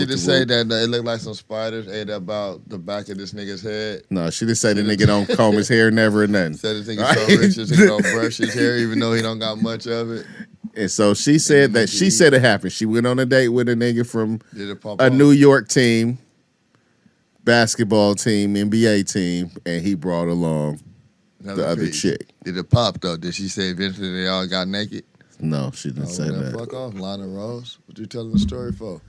didn't say that it looked like some spiders ate about the back of this nigga's head. No, she didn't say the nigga don't comb his hair never or nothing. Said the nigga so rich he don't brush his hair even though he don't got much of it. And so she said that she said it happened. She went on a date with a nigga from a up? New York team, basketball team, NBA team, and he brought along the other chick. Did it pop though? Did she say eventually they all got naked? No, she didn't say that. Fuck off, Lana Rhoades. What you telling the story for?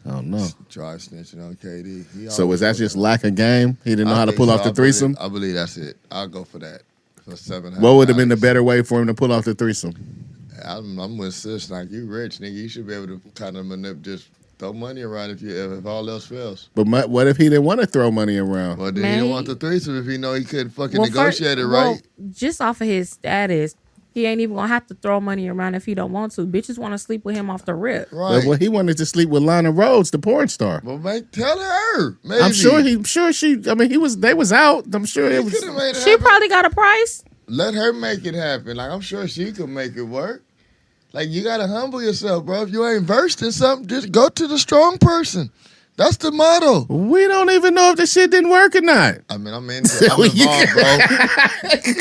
I don't know. Try snitching on KD. So was that just lack of game? He didn't know how to pull off the threesome? I believe that's it. I'll go for that. For $700. What would have been the better way for him to pull off the threesome? I'm with sis. Like, you rich, nigga. You should be able to kind of just throw money around if all else fails. But what if he didn't want to throw money around? Well, then he didn't want the threesome if he know he couldn't fucking negotiate it right. Just off of his status, he ain't even gonna have to throw money around if he don't want to. Bitches want to sleep with him off the rip. Right. Well, he wanted to sleep with Lana Rhoades, the porn star. Well, man, tell her. Maybe. I'm sure she. I mean, they was out. I'm sure it was. She probably got a price. Let her make it happen. Like, I'm sure she could make it work. Like, you got to humble yourself, bro. If you ain't versed in something, just go to the strong person. That's the motto. We don't even know if the shit didn't work or not. I mean, I'm involved, bro.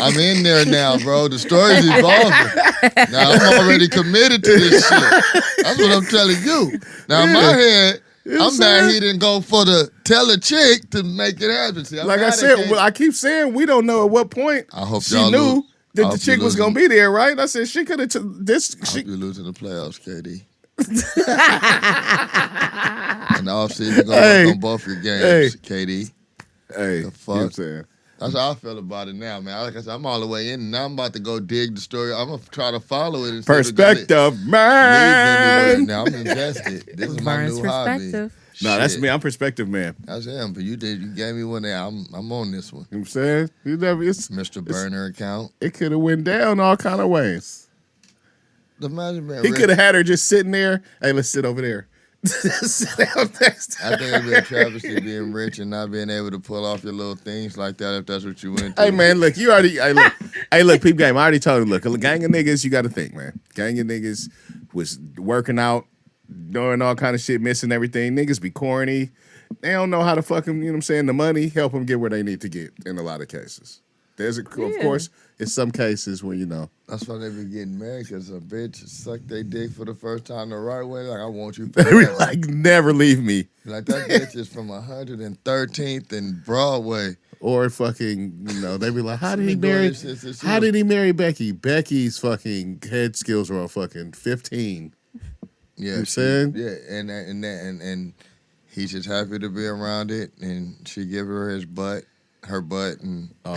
I'm in there now, bro. The story's evolving. Now, I'm already committed to this shit. That's what I'm telling you. Now, in my head, I'm mad he didn't go for the tell a chick to make it happen. See, like I said, I keep saying we don't know at what point she knew that the chick was gonna be there, right? I said she could have this. I hope you losing the playoffs, KD. And the offseason gonna work on both your games, KD. Hey, the fuck. You know what I'm saying? That's how I feel about it now, man. Like I said, I'm all the way in. Now I'm about to go dig the story. I'm gonna try to follow it. Perspective, man. Now I'm invested. This is my new hobby. No, that's me. I'm perspective man. That's him. But you gave me one there. I'm on this one. You know what I'm saying? It's Mr. Burner account. It could have went down all kind of ways. Imagine, man, he could have had her just sitting there. Hey, let's sit over there. Sit down next time. I think it'd be a travesty being rich and not being able to pull off your little things like that if that's what you went through. Hey, man, look, you already. Hey, look, peep game. I already told you. Look, a gang of niggas, you got to think, man. Gang of niggas was working out, doing all kind of shit, missing everything. Niggas be corny. They don't know how to fucking, you know what I'm saying, the money help them get where they need to get in a lot of cases. There's, of course, in some cases where, you know. That's why they be getting married, because a bitch sucked their dick for the first time the right way. Like, I want you. They be like, never leave me. Like, that bitch is from 113th and Broadway. Or fucking, you know, they be like, how did he marry Becky? Becky's fucking head skills were on fucking 15. Yeah. You know what I'm saying? Yeah, and he's just happy to be around it, and she give her her butt, and all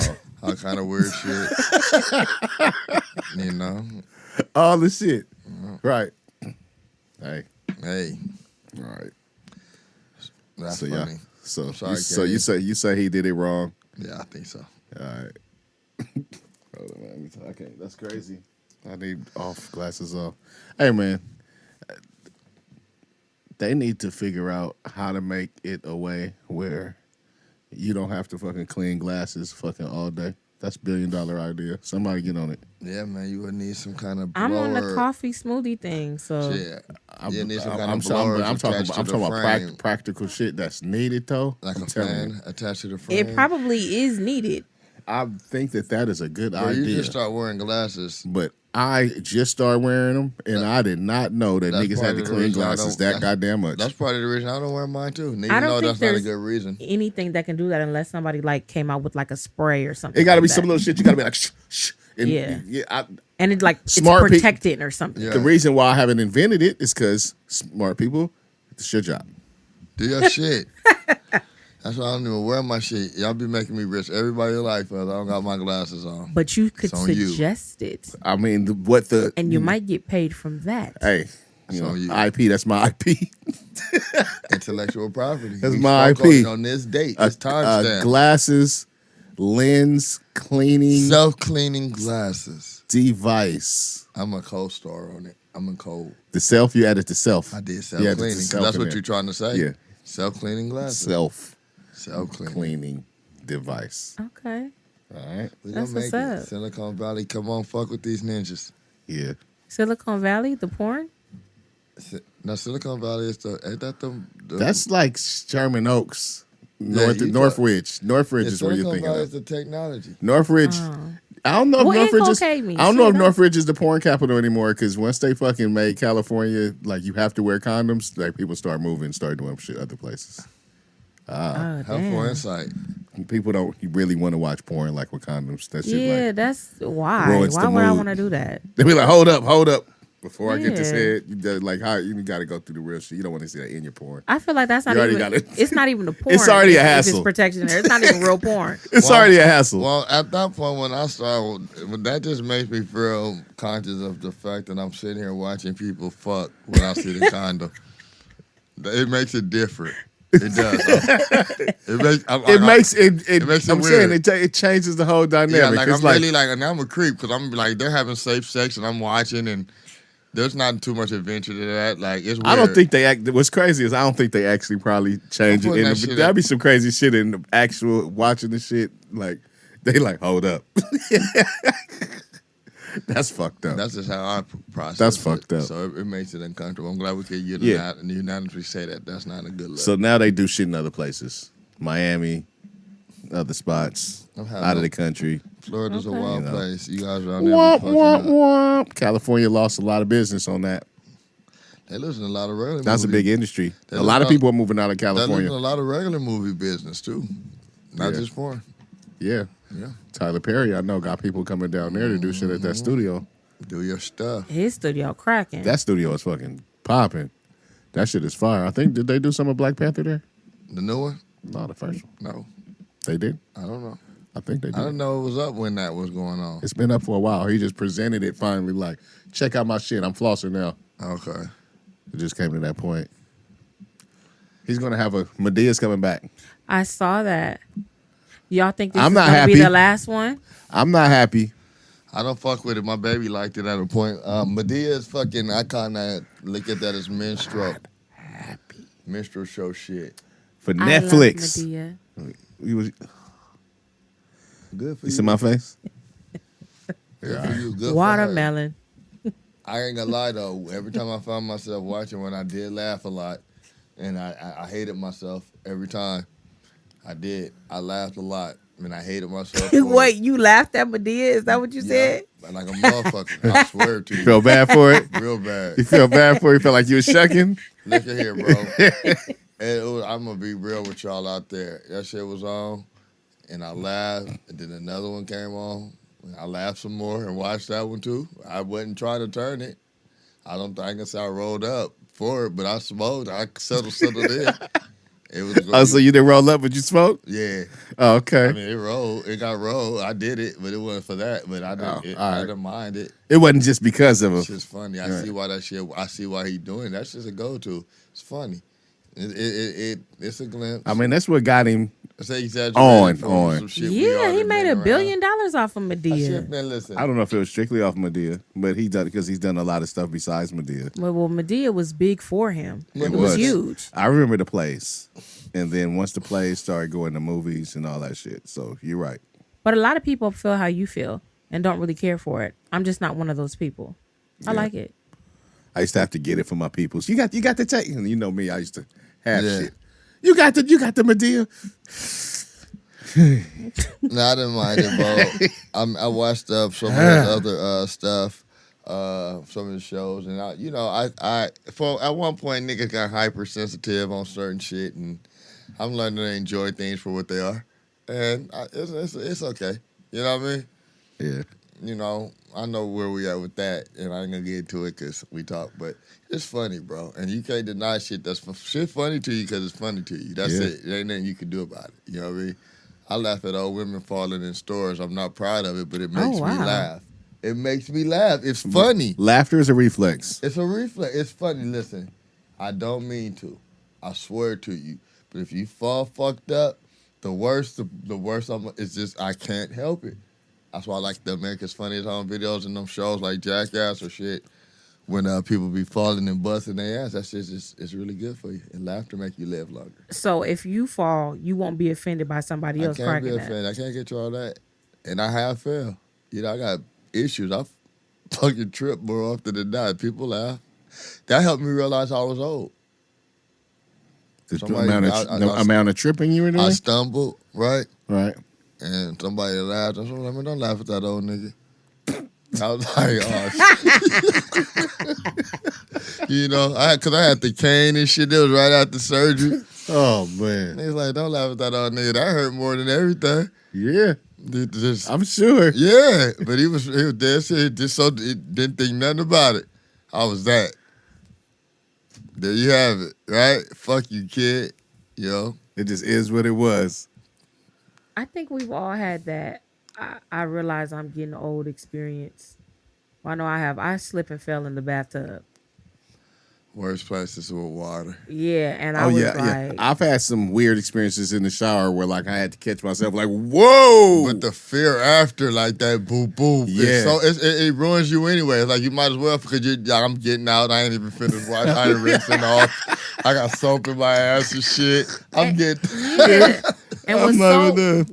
kind of weird shit. You know? All the shit. Right. Hey. All right. That's so, funny. Yeah. So you say he did it wrong? Yeah, I think so. All right. Hold on, man. Okay, that's crazy. I need glasses off. Hey, man. They need to figure out how to make it a way where you don't have to fucking clean glasses fucking all day. That's $1 billion idea. Somebody get on it. Yeah, man, you would need some kind of blower. I'm on the coffee smoothie thing, so yeah. You need some kind I'm of blower. I'm talking about practical shit that's needed though. Like a fan attached to the frame. It probably is needed. I think that is a good idea. You just start wearing glasses. But I just started wearing them, and I did not know that niggas had to clean glasses that goddamn much. That's part of the reason I don't wear mine too. I don't think that's not a good reason. Anything that can do that unless somebody like came out with like a spray or something. It got to be that. some little shit. You got to be like shh, shh. And, and it like smart it's protected or something. Yeah. The reason why I haven't invented it is because smart people, it's your job. Do your shit. That's why I don't even wear my shit. Y'all be making me rich everybody life, I don't got my glasses on. But you could suggest it. I mean, and you might get paid from that. Hey, you know, IP. That's my IP. Intellectual property. That's my IP. On this date, it's timestamp. Glasses, lens cleaning, self-cleaning glasses device. I'm a co-star on it. I'm in cold. The self, you added the self. I did You self added the cleaning. self That's in what there. you're trying to say. Yeah. Self cleaning glasses. Self Self-cleaning. cleaning device. Okay. All right. We That's gonna make what's it. up. Silicon Valley, come on, fuck with these ninjas. Yeah. Silicon Valley, the porn. Now Silicon Valley is ain't that the That's like Sherman Oaks, Yeah, you Northridge. Northridge yeah, is where you're Silicon thinking Valley of. is the technology. Northridge. Oh. I don't know if Well, Northridge is. inculcate me. I don't know if Shit, Northridge is the porn capital anymore. Because once they fucking made California like you have to wear condoms, like people start moving, start doing shit other places. Oh, Helpful damn. insight. People don't really want to watch porn like with condoms. That shit Yeah, like that's why. ruins Why the would I mood. want to do that? they be like, hold up. Before I get this Yeah. head, like how you got to go through the real shit. You don't want to see that in your porn. I feel like that's not You already even. got it. It's not even the porn. It's already a if hassle. It's protection there. It's not even real porn. It's Well, already a hassle. Well, at that point when I started, that just makes me feel conscious of the fact that I'm sitting here watching people fuck when I see the condom. It makes it different. It does. It makes. It makes it. makes it I'm weird. saying it changes the whole dynamic. Yeah, like It's I'm really like, and I'm a creep because I'm like they're having safe sex and I'm watching and there's not too much adventure to that. Like it's weird. I don't think they act. What's crazy is I don't think they actually probably change I'm it. putting In that the, shit that'd up. be some crazy shit in the actual watching the shit. Like they like hold up. That's fucked up. That's just how I process. That's it. fucked up. So it makes it uncomfortable. I'm glad we could unanimously say that that's not a good look. So now they do shit in other places, Miami, other spots, I'm having out of no- the country. Florida's a Okay. wild You know. place. You guys around there be Womp fucking womp up. womp. California lost a lot of business on that. They listen to a lot of regular. That's a movie. big industry. They A lot of listen- people are moving out of They listen to California. a lot of regular movie business too, not Yeah. just porn. Yeah. Yeah, Tyler Perry, I know, got people coming down there to do shit at that studio. do your stuff. His studio cracking. That studio is fucking popping. That shit is fire. I think, did they do some of Black Panther there? The new one? No, the first one. No, They did? I don't know. I think they I did. didn't know it was up when that was going on. It's been up for a while. He just presented it finally like, check out my shit. I'm flosser now. Okay. It just came to that point. He's going to have Medea's coming back. I saw that. Y'all think this I'm is not gonna be happy. the last one? I'm not happy. I don't fuck with it. My baby liked it at a point. Medea is fucking. I kind of look at that as minstrel. Minstrel show shit. For I love Netflix. Madea. You Good for you. see my face? Good for you. Good for her. Watermelon. I ain't gonna lie though. Every time I found myself watching one, I did laugh a lot, and I hated myself every time. I did. I laughed a lot, and I hated myself. for it. Wait, you laughed at Madea? Is that what you said? Yeah, like a motherfucker. I swear to You you, feel bad for it? real bad. You feel bad for it? You feel like you were shucking? Look at here, bro. I'm gonna be real with y'all out there. That shit was on, and I laughed, and then another one came on. And I laughed some more and watched that one too. I wasn't trying to turn it. I can say I rolled up for it, but I smoked. I settled in. It was Oh, so you didn't roll up, but you smoked? yeah. Oh, okay. I mean, it rolled. It got rolled. I did it, but it wasn't for that. But I didn't. Oh, all I right. didn't mind it. It wasn't just because of It's him. just funny. I Right. see why that shit. I see why he doing. That's just a go to. It's funny. It's a glimpse. I mean, that's what got him. It's an exaggeration On. some shit we Yeah, all he done made ran $1 billion around. off of That Madea. shit, man, listen. I don't know if it was strictly off Medea, but he done because he's done a lot of stuff besides Medea. Well, Madea was big for him. It It was. was huge. I remember the plays, and then once the plays started going to movies and all that shit. So you're right. But a lot of people feel how you feel and don't really care for it. I'm just not one of those people. I Yeah. like it. I used to have to get it for my peoples. You got the take, and you know me. I used to have Yeah. shit. You got the Medea. No, I didn't mind it, bro. I watched some of his other stuff, some of the shows, and I at one point niggas got hypersensitive on certain shit, and I'm learning to enjoy things for what they are, and it's okay. You know what I mean? Yeah. You know, I know where we at with that, and I ain't gonna get into it because we talk, but it's funny, bro. And you can't deny shit that's shit funny to you because it's funny to you. That's Yeah. it. There ain't nothing you can do about it. You know what I mean? I laugh at old women falling in stores. I'm not proud of it, but it makes me wow. laugh. It makes me laugh. It's funny. Laughter is a reflex. It's a reflex. It's funny. Listen, I don't mean to. I swear to you. But if you fall fucked up, the worst it's just I can't help it. That's why I like the America's Funniest Home videos and them shows like Jackass or shit. when people be falling and busting their ass, that shit it's really good for you. And laughter make you live longer. So if you fall, you won't be offended by somebody else I can't be cracking offended. up. I can't control that. And I have failed. You know, I got issues. I fucking trip more often than not. People laugh. That helped me realize I was old. The amount of tripping you were doing? I stumbled, right? Right. And somebody laughed. I was like, man, don't laugh at that old nigga. I was like, oh, shit. You know, because I had the cane and shit. That was right after surgery. Oh, man. He's like, don't laugh at that old nigga. That hurt more than everything. Yeah. Just, I'm sure. yeah, but he was dead shit. Just so he didn't think nothing about it. I was that. There you have it, right? Fuck you, kid. Yo. It just is what it was. I think we've all had that. I realize I'm getting old experience. Well, I know I have. I slipped and fell in the bathtub. Worst places with water. Yeah, and I was like... I've had some weird experiences in the shower where, like, I had to catch myself, like, whoa! But the fear after, like, that boop, boop, yeah. it ruins you anyway. It's like, you might as well, because I'm getting out. I ain't even finished washing. I ain't rinsing off. I got soap in my ass and shit. I'm getting... Yeah. And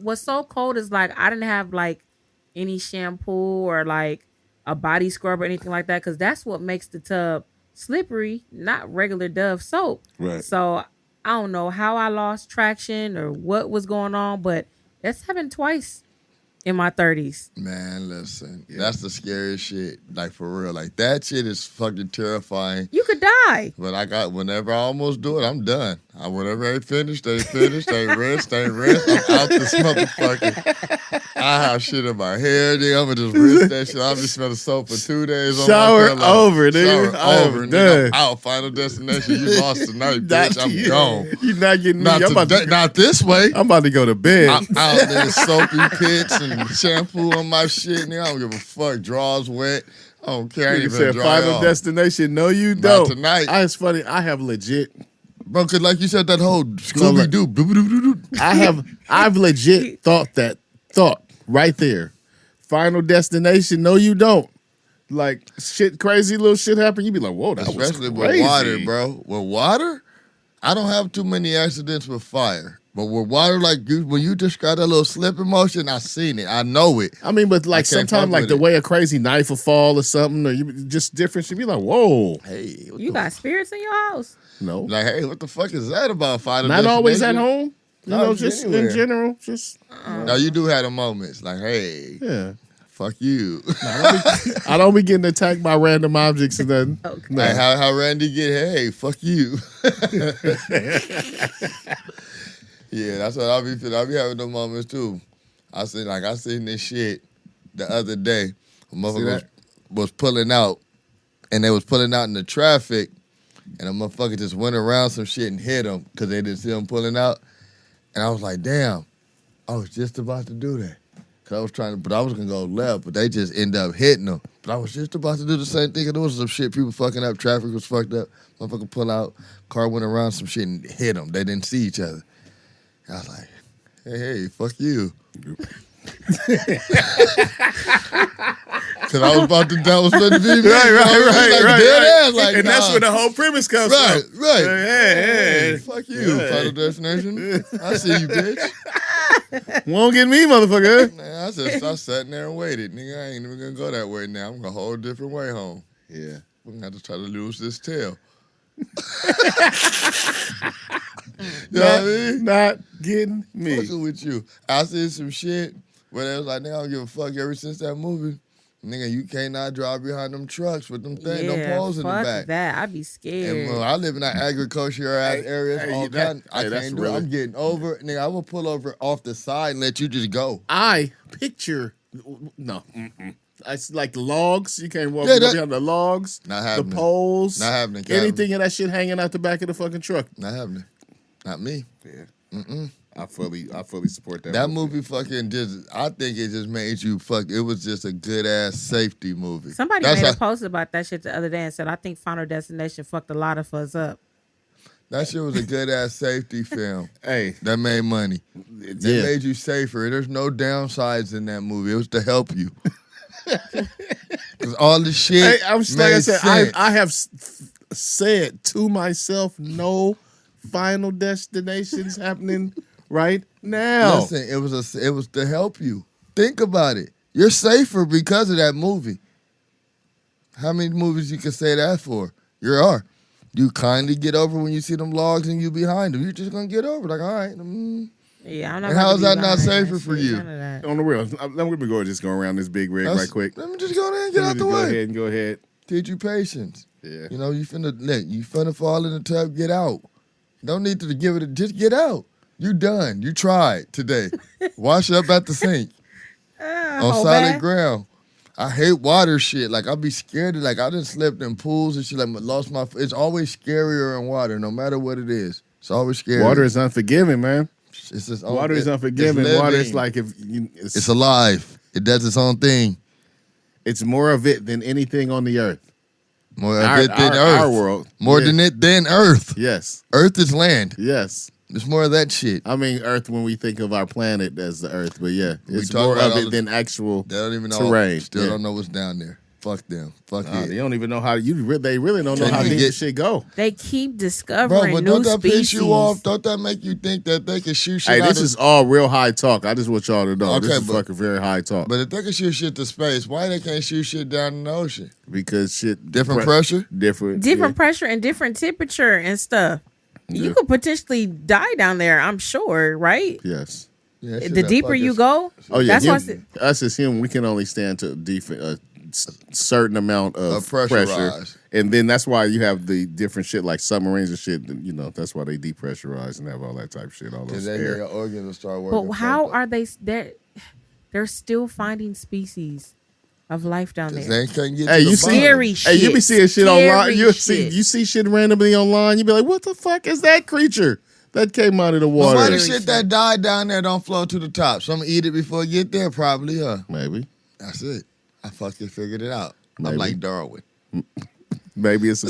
what's so cold is, like, I didn't have, like, any shampoo or, like, a body scrub or anything like that, because that's what makes the tub slippery, not regular Dove soap. Right. So I don't know how I lost traction or what was going on, but that's happened twice in my 30s. Man, listen, that's the scariest shit. Like, for real. Like, that shit is fucking terrifying. You could die. But whenever I almost do it, I'm done. Whenever they finish, they rinse. I'm out this motherfucker. I have shit in my hair, nigga. I'm gonna just rinse that shit. I'll be smelling soap for 2 days. Shower over, nigga. Shower over, nigga. I'm out. Final destination. You lost tonight, bitch. I'm gone. You're not getting me. Not this way. I'm about to go to bed. I'm out there, soapy pits and shampoo on my shit, nigga. I don't give a fuck. Drawers wet. I don't care. I ain't even said dry final off. destination. No, you don't. Not tonight. It's funny. I have legit. Bro, because like you said, that whole Scooby-Doo. I've legit thought right there. Final destination. No, you don't. Like, shit, crazy little shit happen. You be like, whoa, that Especially was crazy. with water, bro. With water, I don't have too many accidents with fire. But with water, like, when you just got that little slipping motion, I seen it. I know it. I mean, but like sometimes, like the way a crazy knife will fall or something, or you just different. You be like, whoa. Hey, you got spirits in your house? No. Like, hey, what the fuck is that about? Final Not always at home. You know, just anywhere. in general. Just. Now, you do have the moments. Like, hey. Yeah. Fuck you. I don't be getting attacked by random objects and then. Okay. No. Like how Randy get, hey, fuck you. Yeah, that's what I'll be feeling. I'll be having those moments too. I seen this shit the other day. A motherfucker was pulling out, and they was pulling out in the traffic, and a motherfucker just went around some shit and hit him because they didn't see him pulling out. And I was like, damn, I was just about to do that. Cause I was gonna go left, but they just end up hitting them. But I was just about to do the same thing. And there was some shit, people fucking up, traffic was fucked up. Motherfucker pull out, car went around some shit and hit them. They didn't see each other. I was like, hey, fuck you. Cause I was about to, that was supposed to be me. Right. Like, and that's where the whole premise comes from. Right. Hey. Fuck you, Final Destination. I see you, bitch. Won't get me, motherfucker. Man, I sat there and waited. Nigga, I ain't even gonna go that way now. I'm gonna go a whole different way home. Yeah. We're gonna have to try to lose this tail. You know what I mean? Not getting me. Fucking with you. I seen some shit where they was like, nigga, I don't give a fuck ever since that movie. Nigga, you cannot drive behind them trucks with them things, no poles in the back. Fuck that. I'd be scared. And I live in that agricultural areas. I can't do it. I'm getting over. Nigga, I will pull over off the side and let you just go. I picture, no. It's like logs. You can't walk behind the logs. Not happening. The poles. Not happening. Anything of that shit hanging out the back of the fucking truck. Not happening. Not me. Yeah. Mm-mm. I fully support that. That movie fucking I think it just made you fuck. It was just a good ass safety movie. Somebody made a post about that shit the other day and said, I think Final Destination fucked a lot of us up. That shit was a good ass safety film. Hey. That made money. It made you safer. There's no downsides in that movie. It was to help you. Because all the shit. Hey, I'm like I made said, sense. I have said to myself, no final destinations happening right now. Listen, it was to help you. Think about it. You're safer because of that movie. How many movies you can say that for? You are. You kindly get over when you see them logs and you behind them. You're just gonna get over. Like, all right. Yeah, I'm not. And about how to is be that not behind safer that for shit, you? None of that. On the real, let me go just go around this big rig right quick. Let me just go there and get Let me out the just way. Go ahead. Teach you patience. Yeah. You know, you finna fall in the tub, get out. Don't need to give it just get out. You done. You tried today. Wash up at the sink. On whole solid bath? ground. I hate water shit. Like, I be scared of, like, I done slept in pools and shit. Like, lost my, it's always scarier in water, no matter what it is. It's always scary. Water is unforgiving, man. It's just Water is unforgiving. It's Water is living. like It's alive. It does its own thing. it's more of it than anything on the earth. More of it than Earth. Our world. More Yeah. than it than Earth. Yes. Earth is land. Yes. It's more of that shit. I mean, Earth when we think of our planet as the Earth, but yeah, We it's talk more about of all it the- than actual They don't even know. terrain. Still Yeah. don't know what's down there. Fuck them. Fuck it. They don't even know how they really don't know Can't how even deep get- this shit go. They keep Bro, discovering but new don't that species. piss you off? Don't that make you think that they can shoot shit Hey, out this of... is all real high talk. I just want y'all to know Okay, this is but- fucking very high talk But if they can shoot shit to space, why they can't shoot shit down in the ocean? because shit Different pressure? different pressure and different temperature and stuff. Yeah. You could potentially die down there, I'm sure, right? Yeah. Yes. Yeah, shit The that deeper fuck you us- go, Oh yeah, that's why I hum- said- us as human, we can only stand to a certain amount of pressure pressure, rise. and then that's why you have the different shit like submarines and shit. You know, that's why they depressurize and have all that type of shit. All Because those then air. your organs will start working. but how fucked up. are they? They're still finding species of life down 'Cause there. they can't get Hey, to the you see, bottom. Scary hey, you be shit. seeing shit Scary online. shit. You see shit randomly online. You be like, what the fuck is that creature that came out of the Well, water? why the Scary shit that died down there don't float to the top? Some eat it before it get there, probably, huh? Maybe, That's it. I fucking figured it out. Maybe. I'm like Darwin. maybe it's a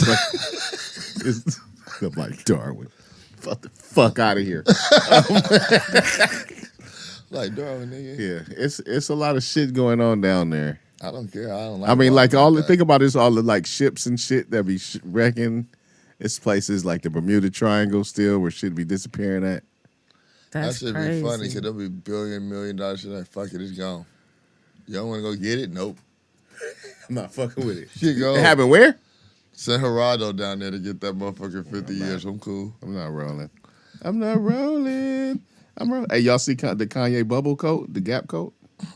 it's, I'm like Darwin. Fuck out of here. Like Darwin, nigga. Yeah, it's a lot of shit going on down there. I don't care. I don't like I mean, water like all the that. think about this, all the like ships and shit that be wrecking. It's places like the Bermuda Triangle still where shit be disappearing at. That That's should crazy. be funny because there'll be $1 million shit like, fuck it, it's gone. You don't want to go get it? Nope. I'm not fucking with it. Shit go. It happened where? Send Gerardo down there to get that motherfucker 50 years. I'm cool. I'm not rolling. I'm rolling. Hey, y'all see the Kanye bubble coat, the Gap coat?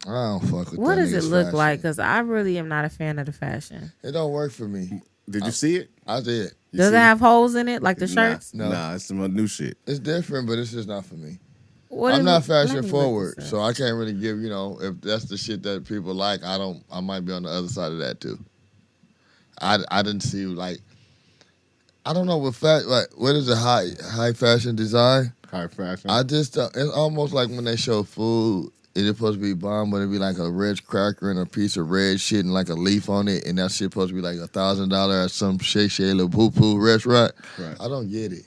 I don't fuck with What that does it nigga's look fashion. like? Because I really am not a fan of the fashion. It don't work for me. Did you see it? I did. You Does see it have holes in it, like the shirts? No. Nah, it's some new shit. It's different, but it's just not for me. What I'm is not it? Let me fashion look forward, this up. so I can't really give, if that's the shit that people like, I might be on the other side of that too. I didn't see, like, I don't know what is a high fashion design? High fashion. I just, it's almost like when they show food, it's supposed to be bomb, but it'd be like a red cracker and a piece of red shit and like a leaf on it, and that shit supposed to be like $1,000 at some Shake little poo restaurant. Right. I don't get it.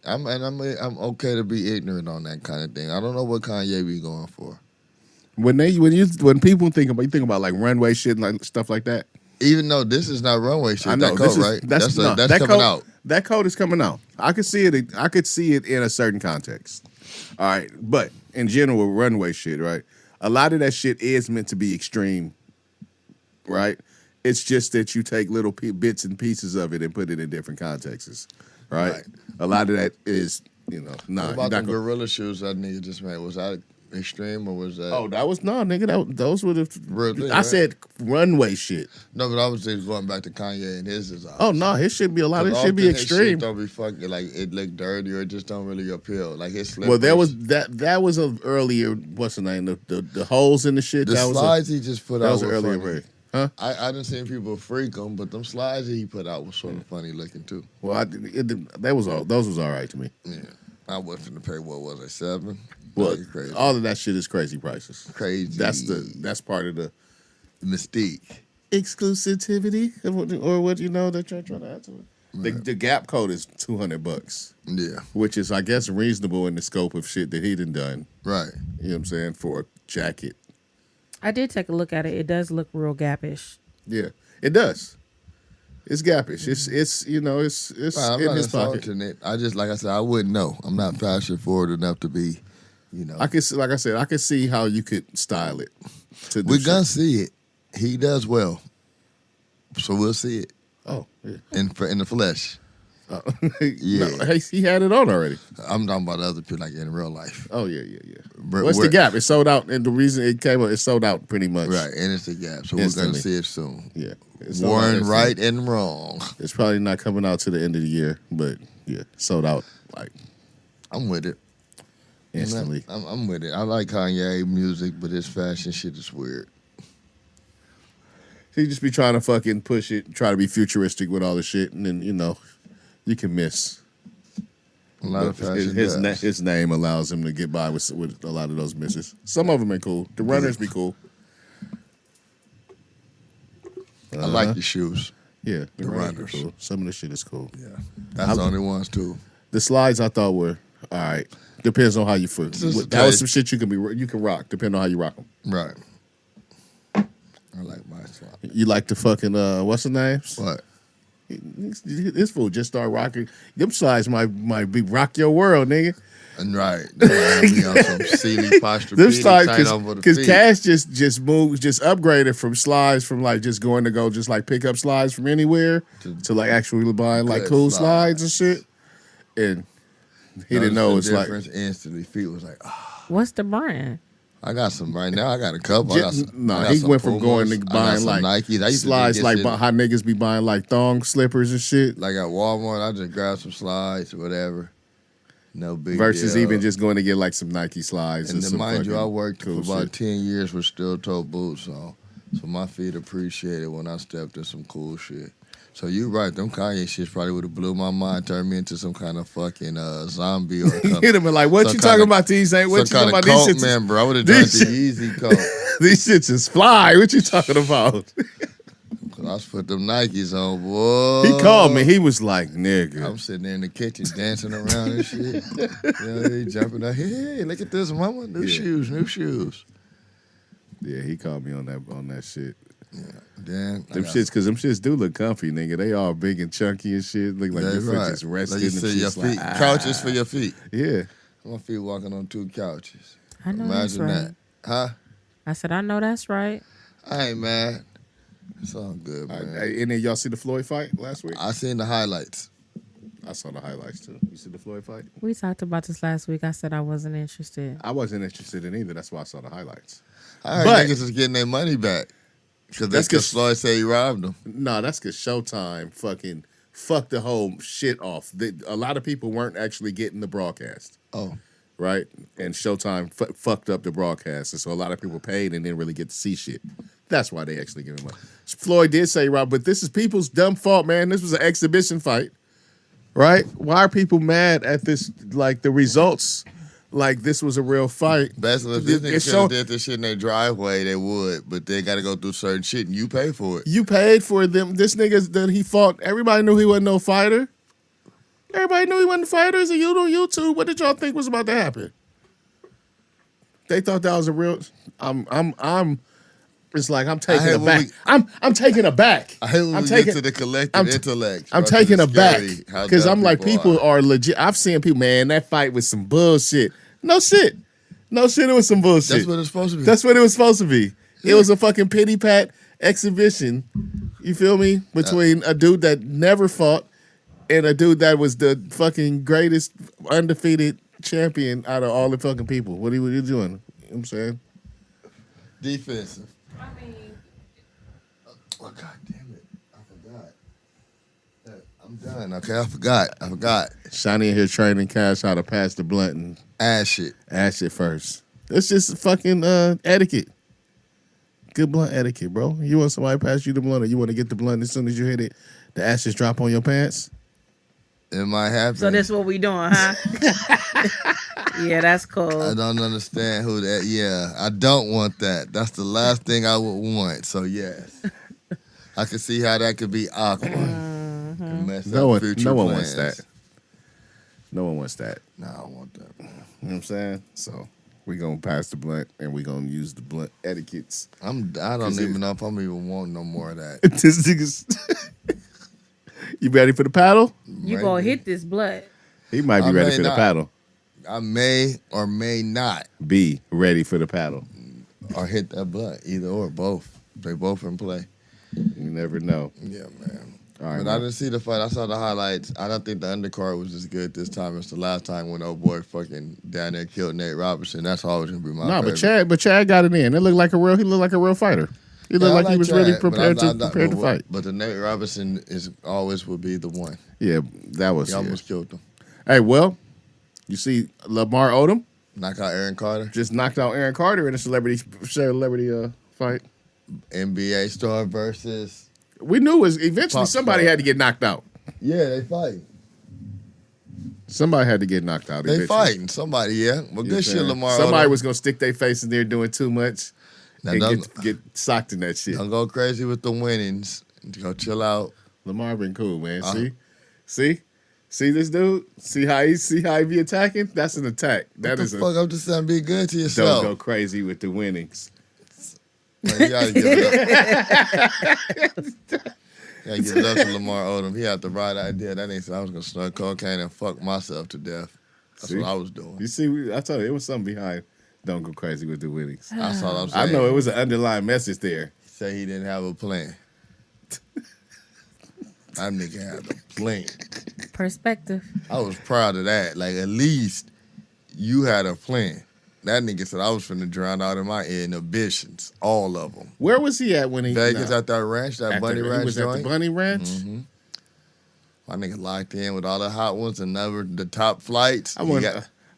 I'm okay to be ignorant on that kind of thing. I don't know what Kanye be going for. When people think about like runway shit and like stuff like that. Even though this is not runway shit, I know that coat, right? That's that coming coat, out. That coat is coming out. I could see it. I could see it in a certain context. All right, but in general, runway shit, right? A lot of that shit is meant to be extreme, right? It's just that you take little bits and pieces of it and put it in different contexts, right? A lot of that is, What nah. about the gorilla shoes that nigga just made? Was that extreme or was that? Oh, that was nigga. Those were the Real thing, I right? said runway shit. No, but I was just going back to Kanye and his design. Oh no, his should be a lot. It should be extreme. Don't be fucking like it look dirty or it just don't really appeal. Like his slippers. Well, there was that was a earlier. What's the name? The holes in the shit. the that slides he just put that out was were earlier. funny. Version. Huh? I didn't see people freak them, but them slides that he put out was sort of funny looking too. Well, those was all right to me. Yeah, I wasn't to pay. What was it, $7? Well, That's crazy. all of that shit is crazy prices. Crazy. That's part of the mystique. exclusivity or what they're trying to add to it. The Gap coat is $200, Yeah, which is I guess reasonable in the scope of shit that he done. right. You know what I'm saying, for a jacket. I did take a look at it. It does look real Gap-ish. Yeah, It does. It's gappish. It's you know it's I'm in not his pocket. insulting it. I just, like I said, I wouldn't know. I'm not passion forward enough to be, I can like I said, I can see how you could style it. We're gonna see it. He does well, so we'll see it. Oh, yeah. In the flesh. Yeah. No, he had it on already. I'm talking about other people, like in real life. Oh yeah. What's the gap? It sold out, and the reason it came up, it sold out pretty much. Right, and it's the gap, so Instantly. we're gonna see it soon. Yeah, Warren, right and wrong. It's probably not coming out to the end of the year, but yeah, sold out like I'm with it. instantly. I'm with it. I like Kanye music, but his fashion shit is weird. He just be trying to fucking push it, try to be futuristic with all the shit, and then you can miss. A lot of fashion. His name allows him to get by with a lot of those misses. Some of them are cool. The runners be cool. I like the shoes. Yeah, The runners. are cool. Some of the shit is cool. Yeah, that's the only ones too. The slides I thought were all right. Depends on how you feel. That was some shit you can rock. Depending on how you rock them. Right. I like my slide. You like the fucking what's the names? What? This fool just started rocking. Them slides might be rock your world, nigga. And right. Be on some Sealy posture. Them slides because Cash just upgraded from slides from like just going to go just like pick up slides from anywhere to like actually buying like cool slides and shit. And he didn't know it's like instantly. Feet was like, oh. What's the brand? I got some right now. I got a couple. He went from going to buying like Nikes. I used slides, to like how niggas be buying like thong slippers and shit. Like at Walmart, I just grab some slides or whatever. No big versus deal. even just going to get like some Nike slides. And then mind you, I worked cool for about shit. 10 years with steel toe boots, so my feet appreciated when I stepped in some cool shit. So you right, them Kanye shits probably would have blew my mind, turned me into some kind of fucking zombie or something. Hit him and like, what you talking about? These ain't what you talking about? These shits, man, bro. I would have done the Yeezy coat. These shits is fly. What you talking about? I was put them Nikes on, boy. He called me. He was like, nigga. I'm sitting there in the kitchen dancing around and shit. He jumping up. Hey, look at this, mama. New shoes. Yeah, he called me on that shit. Yeah, damn. Them shits do look comfy, nigga. They all big and chunky and shit. Look like your foot just resting. Like you said, your feet, couches for your feet. Yeah. My feet walking on 2 couches. I know Imagine that's right. that. Huh? I said, I know that's right. I ain't mad. It's all good, man. And then y'all see the Floyd fight last week? I seen the highlights. I saw the highlights too. You see the Floyd fight? We talked about this last week. I said I wasn't interested. I wasn't interested in either. That's why I saw the highlights. I heard niggas is getting their money back. Because Floyd said he robbed them. No, that's because Showtime fucking fucked the whole shit off. A lot of people weren't actually getting the broadcast. Oh. Right? And Showtime fucked up the broadcast. And so a lot of people paid and didn't really get to see shit. That's why they actually give him money. Floyd did say rob, but this is people's dumb fault, man. This was an exhibition fight. Right? Why are people mad at this, like the results? Like this was a real fight. Basically, if this nigga should have did this shit in their driveway, they would, but they got to go through certain shit, and you pay for it. You paid for them. This nigga that he fought. Everybody knew he wasn't no fighter. Everybody knew he wasn't a fighter. It's a YouTube. What did y'all think was about to happen? They thought that was a real. I'm. It's like I'm taking it back. I'm taking it back. I hate when we get to the collective intellect. I'm taking it back because I'm like people are legit. I've seen people, man. That fight was some bullshit. No shit. It was some bullshit. That's what it's supposed to be. That's what it was supposed to be. Yeah. It was a fucking pity pat exhibition. You feel me? Between a dude that never fought and a dude that was the fucking greatest undefeated champion out of all the fucking people. What are you doing? You know what I'm saying? Defensive. I mean, oh, God damn it. I forgot. I'm done. Okay, I forgot. Shanni in here training Cash how to pass the blunt and ass shit first. It's just fucking etiquette. Good blunt etiquette, bro. You want somebody to pass you the blunt or you want to get the blunt as soon as you hit it, the ashes drop on your pants? It might happen. so that's what we doing, huh? Yeah, that's cool. I don't understand who that. Yeah, I don't want that. That's the last thing I would want. So yes, I can see how that could be awkward. And mess No up one future wants plans. that. No one wants that. No, I don't want that. You know what I'm saying? So We gonna pass the blunt and we gonna use the blunt etiquettes. I don't even know if I'm even want no more of that. This nigga's. You ready for the paddle? You gonna hit this blood. He might be ready for the paddle. I may or may not be ready for the paddle. Or hit that butt. Either or, both. They both in play. You never know. Yeah, man. All right, but I didn't see the fight. I saw the highlights. I don't think the undercard was as good this time as the last time when old boy fucking down there killed Nate Robinson. That's always gonna be my favorite. but Chad got it in. He looked like a real fighter. He looked like he was Chad, really prepared to fight. But the Nate Robinson is always will be the one. Yeah, that was. He almost killed him. Hey, well, you see, Lamar Odom knock out Aaron Carter. Just knocked out Aaron Carter in a celebrity fight. NBA star versus. We knew it was eventually somebody had to get knocked out. Yeah, they fighting. Somebody had to get knocked out. They fighting somebody. Yeah, well, good shit, Lamar. Somebody was gonna stick their face in there doing too much. Now, and get socked in that shit. Don't go crazy with the winnings. Go chill out. Lamar been cool, man. See this dude. See how he be attacking. That's an attack. That is fuck. I'm just saying, be good to yourself. Don't go crazy with the winnings. Man, you gotta give it up. Gotta give it up to Lamar Odom. He had the right idea. That ain't said I was gonna snort cocaine and fuck myself to death. That's what I was doing. You see, I told you it was something behind. Don't go crazy with the winnings. That's all I'm saying. I know it was an underlying message there. Say he didn't have a plan. That nigga had a plan. Perspective. I was proud of that. Like, at least you had a plan. That nigga said I was finna drown out in my inhibitions. All of them. Where was he at when he... Vegas at that ranch, that Bunny Ranch He was joint? at the Bunny Ranch? Mm-hmm. My nigga locked in with all the hot ones and never the top flights.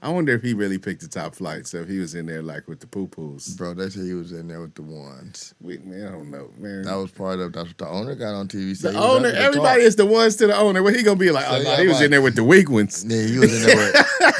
I wonder if he really picked the top flight, so if he was in there like with the poo-poos. Bro, they said he was in there with the ones. Man, I don't know, man. That's what the owner got on TV. The owner, everybody is the ones to the owner. What he gonna be like? So, he was in there with the weak ones. Yeah, he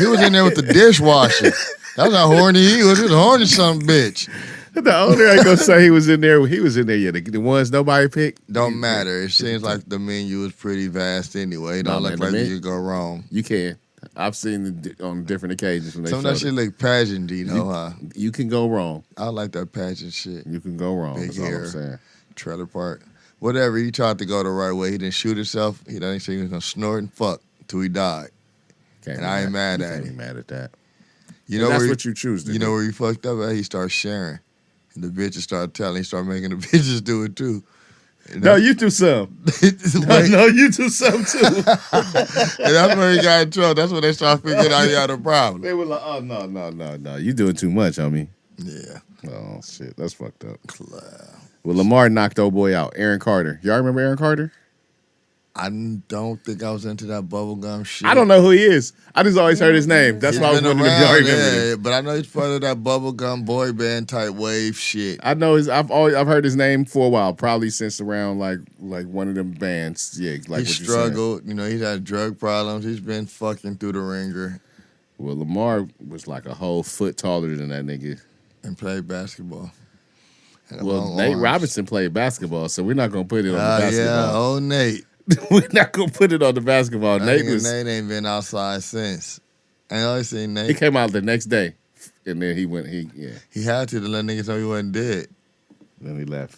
was in there with the dishwasher. That's how horny he was. He was a horny son of a bitch. The owner ain't gonna say he was in there. He was in there. Yeah, the ones nobody picked. Don't matter. It seems like the menu is pretty vast anyway. It don't look like you go wrong. You can. I've seen it on different occasions when they some of that shit look pageant-y, huh? You can go wrong. I like that pageant shit. You can go wrong. Big That's hair, all I'm saying. trailer park, whatever. He tried to go the right way. He didn't shoot himself. He didn't say he was gonna snort and fuck till he died. And I ain't mad at him. Ain't mad at that. You know that's what you choose to do. You know where he fucked up at? He started sharing. And the bitches started telling. He started making the bitches do it too. No, you do some. No, you do some too. And that's where he got in trouble. That's when they started figuring out he had a problem. They were like, oh, no. You doing too much, homie. Yeah. Oh, shit. That's fucked up. Well, Lamar knocked old boy out. Aaron Carter. Y'all remember Aaron Carter? I don't think I was into that bubblegum shit. I don't know who he is. I just always heard his name. That's why I was wondering if y'all remember him. But I know he's part of that bubblegum boy band type wave shit. I know I've heard his name for a while, probably since around like one of them bands. Yeah, like he struggled. You know, he's had drug problems. He's been fucking through the ringer. Well, Lamar was like a whole foot taller than that nigga. And played basketball. Well, Nate Robinson played basketball, so we're not gonna put it on the basketball. Yeah, old Nate. We're not gonna put it on the basketball. Nate ain't been outside since. I always seen Nate. He came out the next day, and then he went. He had to let niggas know he wasn't dead. Then he left.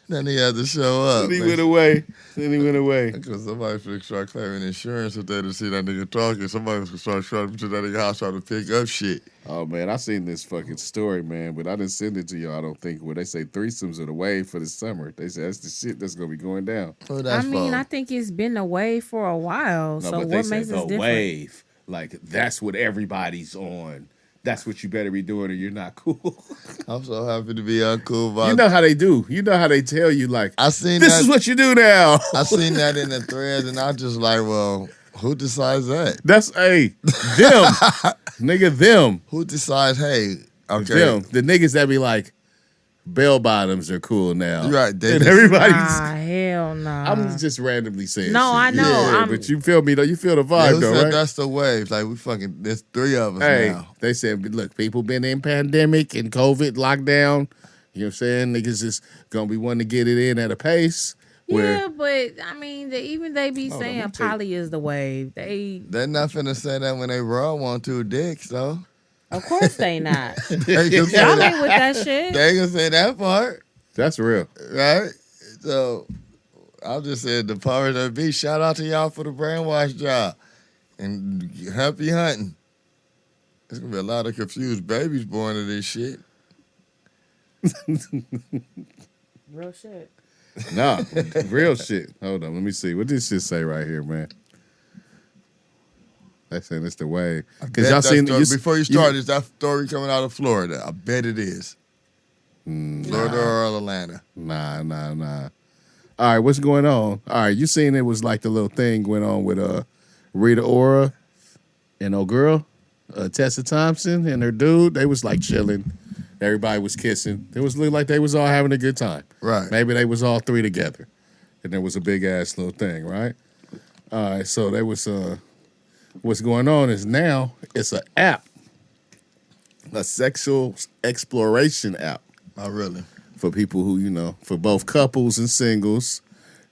Then he had to show up. Then he went away. Because somebody finna start claiming insurance if they didn't see that nigga talking. Somebody was gonna start trying to that nigga house trying to pick up shit. Oh man, I seen this fucking story, man, but I didn't send it to y'all. I don't think. Where they say threesomes are the wave for the summer. They say that's the shit that's gonna be going down. I think it's been a wave for a while. No, so but what makes it different? Wave, like that's what everybody's on. That's what you better be doing, or you're not cool. I'm so happy to be uncool. You know how they do. You know how they tell you, like, this is what you do now. I seen that in the threads, and I just like, well, who decides that? That's them, nigga. Them. Who decides? Hey, okay, them. The niggas that be like, bell bottoms are cool now. You're right. And everybody's hell no. I'm just randomly saying. No, shit. I know. Yeah, but you feel me though. You feel the vibe though, right? That's the wave. Like we fucking. There's three of us now. They said, look, people been in pandemic and COVID lockdown. You know what I'm saying? Niggas just gonna be wanting to get it in at a pace. Yeah, but I mean, they be Hold on, let saying me take- poly is the wave. They're not finna say that when they raw want two dicks, though. Of course they not. They can say Y'all that. ain't with that shit. They can say that part, That's real. right? So I'll just say the powers that be. Shout out to y'all for the brainwash job and happy hunting. There's gonna be a lot of confused babies born to this shit. Real shit. Nah, real shit. Hold on, let me see. What did this shit say right here, man? They saying it's the way. Because Bet y'all that seen story, before you start, is that story coming out of Florida? I bet it is. Florida or Atlanta. Nah. All right, what's going on? All right, you seen it was like the little thing went on with Rita Ora and old girl, Tessa Thompson and her dude. They was like chilling. Everybody was kissing. It was looking like they was all having a good time. Right. Maybe they was all three together. And there was a big ass little thing, right? All right, so there was what's going on is now it's an app. A sexual exploration app. Oh, really? For people who, for both couples and singles.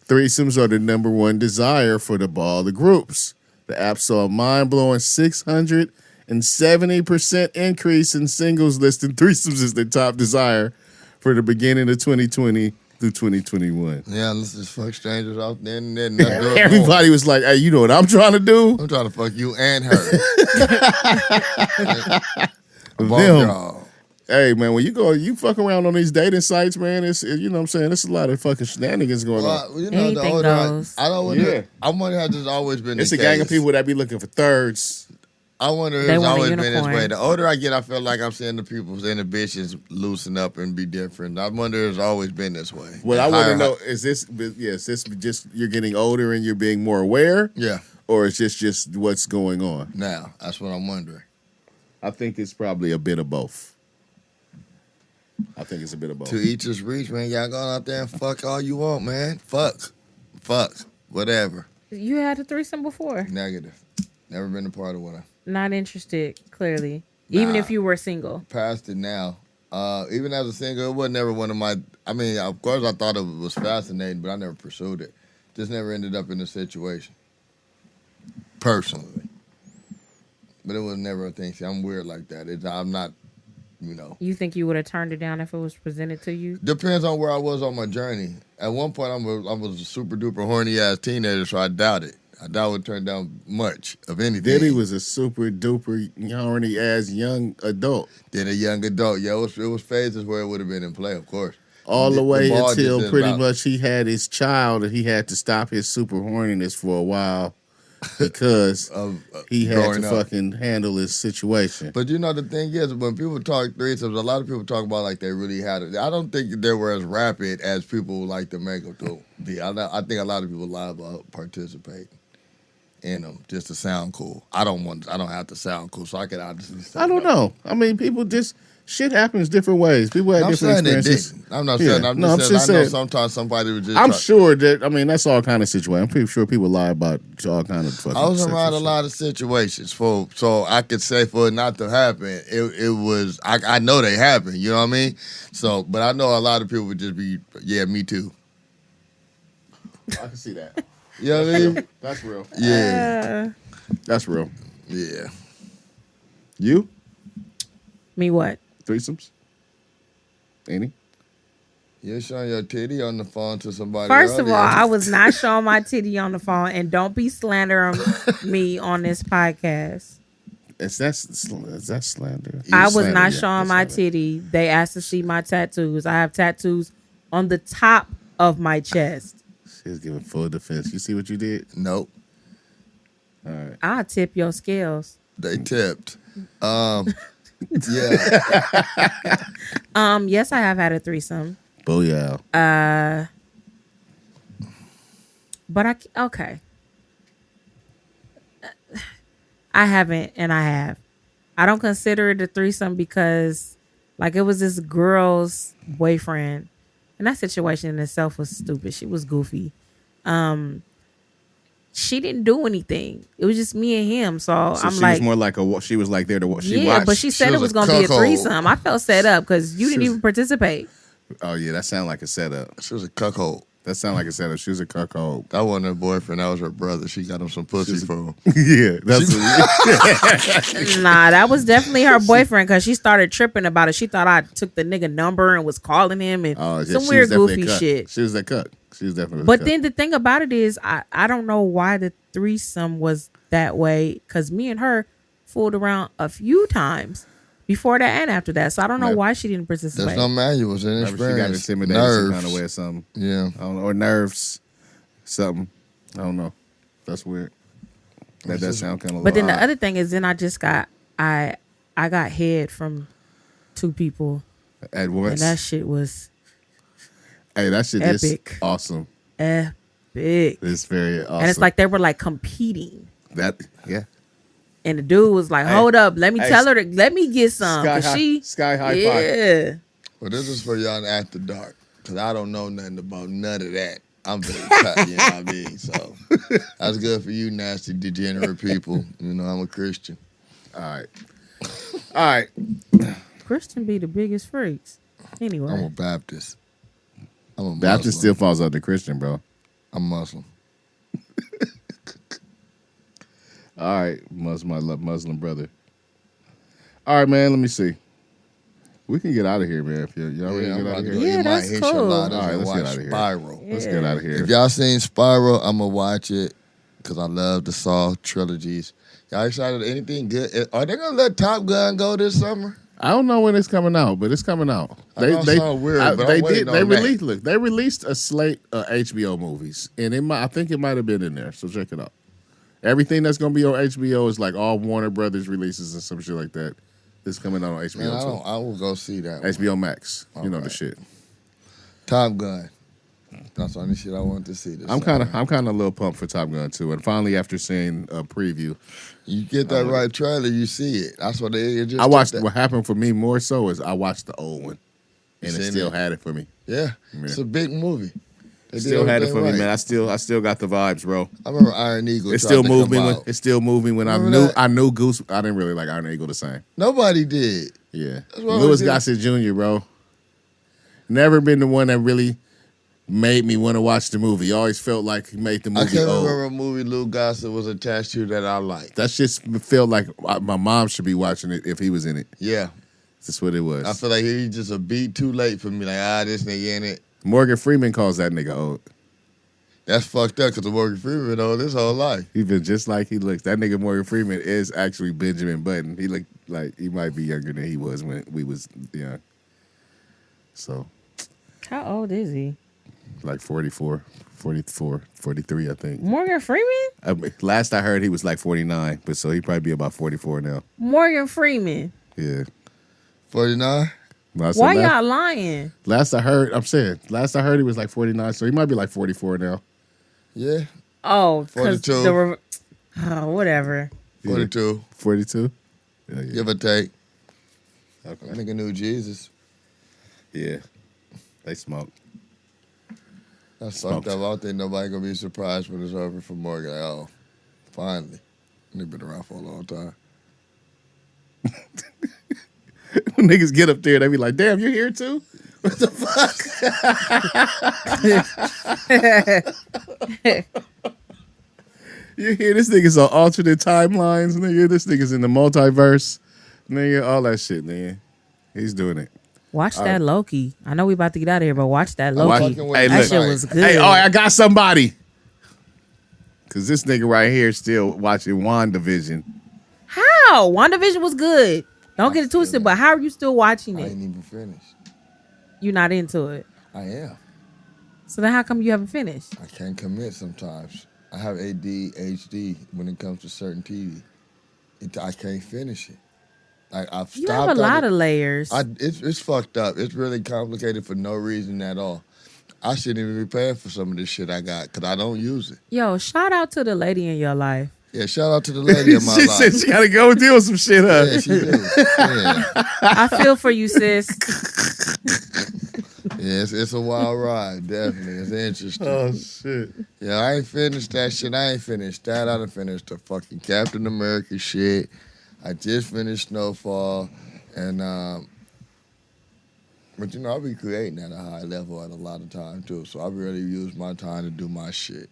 Threesomes are the number one desire for all the groups. The app saw a mind-blowing 670% increase in singles listing threesomes as their top desire for the beginning of 2020 through 2021. Yeah, let's just fuck strangers off the internet and not do it Everybody was like, hey, you know what I'm trying to do? more. I'm trying to fuck you and her. Both Them. y'all. Hey, man, when you fuck around on these dating sites, man, it's, you know what I'm saying? There's a lot of fucking shenanigans going on. Well, Anything goes. I don't wonder. Yeah. I wonder how this always been. It's the a gang of case. people that be looking for thirds. I wonder if They it's want a always been this unicorn. way. The older I get, I feel like I'm seeing the people's inhibitions loosen up and be different. I wonder if it's always been this way. Well, I want Higher- to know, is this just you're getting older and you're being more aware? Yeah. Or is this just what's going on? Now that's what I'm wondering. I think it's probably a bit of both. To each his reach, man. Y'all going out there and fuck all you want, man. Fuck, whatever. You had a threesome before. Negative. Never been a part of one. Not interested, clearly. Even Nah. if you were single. Past it now. Even as a single, it was never one of my. I mean, of course, I thought it was fascinating, but I never pursued it. Just never ended up in the situation. Personally, but it was never a thing. See, I'm weird like that. I'm not. You think you would have turned it down if it was presented to you? Depends on where I was on my journey. At one point, I was a super duper horny ass teenager, so I doubt it. I doubt I would turn down much of anything. Diddy was a super duper horny ass young adult. Then a young adult. Yeah, it was phases where it would have been in play, of course. All the way ball just until didn't pretty bounce. much he had his child and he had to stop his super horniness for a while because he had growing to up. fucking handle his situation. But the thing is, when people talk threesomes, a lot of people talk about like they really had it. I don't think they were as rapid as people like to make them to be. I think a lot of people lie about participating in them just to sound cool. I don't have to sound cool, so I can obviously say I don't no. know. I mean, people just shit happens different ways. People have I'm different saying it experiences. didn't. I'm not Yeah. saying. I'm No, I'm just just saying. I know saying- sometimes somebody would just. I'm try- sure that that's all kind of situation. I'm pretty sure people lie about all kind of fucking. I was sexual around a shit. lot of situations so I could say for it not to happen, it was I know they happen, you know what I mean? So, but I know a lot of people would just be, yeah, me too. I can see that. You know what I mean? That's real. Yeah, That's real. yeah. You Me what? threesomes? Any? You're showing your titty on the phone to somebody. First of all, earlier. I was not showing my titty on the phone, and don't be slandering me on this podcast. Is that slander? I was Slander, not yeah, showing that's my slander. titty. They asked to see my tattoos. I have tattoos on the top of my chest. She's giving full defense. You see what you did? Nope. All right. I'll tip your scales. They tipped. Yeah. Yes, I have had a threesome. Booyah. But okay. I haven't, and I have. I don't consider it a threesome because, like, it was this girl's boyfriend, and that situation in itself was stupid. She was goofy. She didn't do anything. It was just me and him. So I'm she like, was more like she was like there to watch. She yeah, watched. but she said She it was was a going to be a cuckold. threesome. I felt set up because you didn't She was- even participate. Oh yeah, that sounded like a setup. She was a cuckold. That sound like a setup. She was a cuckold. That wasn't her boyfriend. That was her brother. She got him some pussy for him. Yeah, that's Nah, that was definitely her boyfriend because she started tripping about it. She thought I took the nigga number and was calling him and some weird goofy shit. She was that cut. She was definitely. But then the thing about it is, I don't know why the threesome was that way because me and her fooled around a few times before that and after that. So I don't know why she didn't participate. There's no manuals in experience. She got intimidated some kind of way or something. Yeah. I don't know, or nerves, something. I don't know. That's weird. That does sound kind of. But then the other thing is, then I just got I got head from 2 people at once, and that shit was. Hey, that shit epic. Is awesome. Epic. It's very awesome. And it's like they were like competing. Yeah. And the dude was like, "Hold up, let me tell her to let me get some." Sky high yeah. five. Well, this is for y'all after dark because I don't know nothing about none of that. I'm very cut, you know what I mean? So that's good for you, nasty, degenerate people. You know, I'm a Christian. All right. Christian be the biggest freaks. Anyway, I'm a Baptist. I'm a Muslim. Baptist still falls under Christian, bro. I'm Muslim. All right, Muslim brother. All right, man. Let me see. We can get out of here, man. If y'all ready to get out of here, Yeah, that's cool. All right, let's get out of here. Spiral. Let's get out of here. If y'all seen Spiral, I'm gonna watch it because I love the Saw trilogies. Y'all excited? Anything good? Are they gonna let Top Gun go this summer? I don't know when it's coming out, but it's coming out. They released a slate of HBO movies, and I think it might have been in there. So check it out. Everything that's gonna be on HBO is like all Warner Brothers releases and some shit like that. It's coming out on HBO too. I will go see that. HBO Max. You know the shit. Top Gun. That's the only shit I want to see this I'm kind of a little pumped for Top Gun too. And finally, after seeing a preview, you get that right trailer, you see it. That's what they just. I watched. What happened for me more so is I watched the old one, and it still had it for me. Yeah, it's a big movie. They still had it for me, man. I still got the vibes, bro. I remember Iron Eagle. It still moved me. It still moved me when I knew Goose. I didn't really like Iron Eagle the same. Nobody did. Yeah, Louis Gossett Jr., bro. Never been the one that really made me want to watch the movie. Always felt like he made the movie. I can't old. remember a movie Lou Gossett was attached to that I liked. That just felt like my mom should be watching it if he was in it. Yeah, that's what it was. I feel like he's just a beat too late for me. Like this nigga in it. Morgan Freeman calls that nigga old. That's fucked up because Morgan Freeman been old his whole life. He been just like he looks. That nigga Morgan Freeman is actually Benjamin Button. He looked like he might be younger than he was when we was young. So. How old is he? Like 44, 43, I think. Morgan Freeman? Last I heard he was like 49, but so he probably be about 44 now. Morgan Freeman? Yeah. 49? Why y'all lying? Last I heard he was like 49, so he might be like 44 now. Yeah. Oh, 42. Whatever. 42. 42? Yeah. Give or take. Okay. Nigga knew Jesus. Yeah. They smoked. That's fucked up. I don't think nobody gonna be surprised when it's over for Morgan. Like, oh, finally. Nigga been around for a long time. When niggas get up there, they be like, damn, you here too? What the fuck? You hear this nigga's on alternate timelines, nigga. This nigga's in the multiverse. Nigga, all that shit, nigga. He's doing it. Watch that Loki. I know we about to get out of here, but watch that Loki. Hey, that shit was good. Hey, I got somebody. Because this nigga right here is still watching WandaVision. How? WandaVision was good. Don't get it twisted, but how are you still watching it? I ain't even finished. You're not into it. I am. So then how come you haven't finished? I can't commit sometimes. I have ADHD when it comes to certain TV. I can't finish it. I've stopped. You have a lot of layers. It's fucked up. It's really complicated for no reason at all. I shouldn't even be paying for some of this shit I got because I don't use it. Yo, shout out to the lady in your life. Yeah, shout out to the lady in my life. She said she got to go deal with some shit, huh? Yeah, she do. Yeah. I feel for you, sis. Yeah, it's a wild ride, definitely. It's interesting. Oh, shit. Yeah, I ain't finished that shit. I ain't finished that. I done finished the fucking Captain America shit. I just finished Snowfall. And But you know, I be creating at a high level at a lot of times too. So I really use my time to do my shit.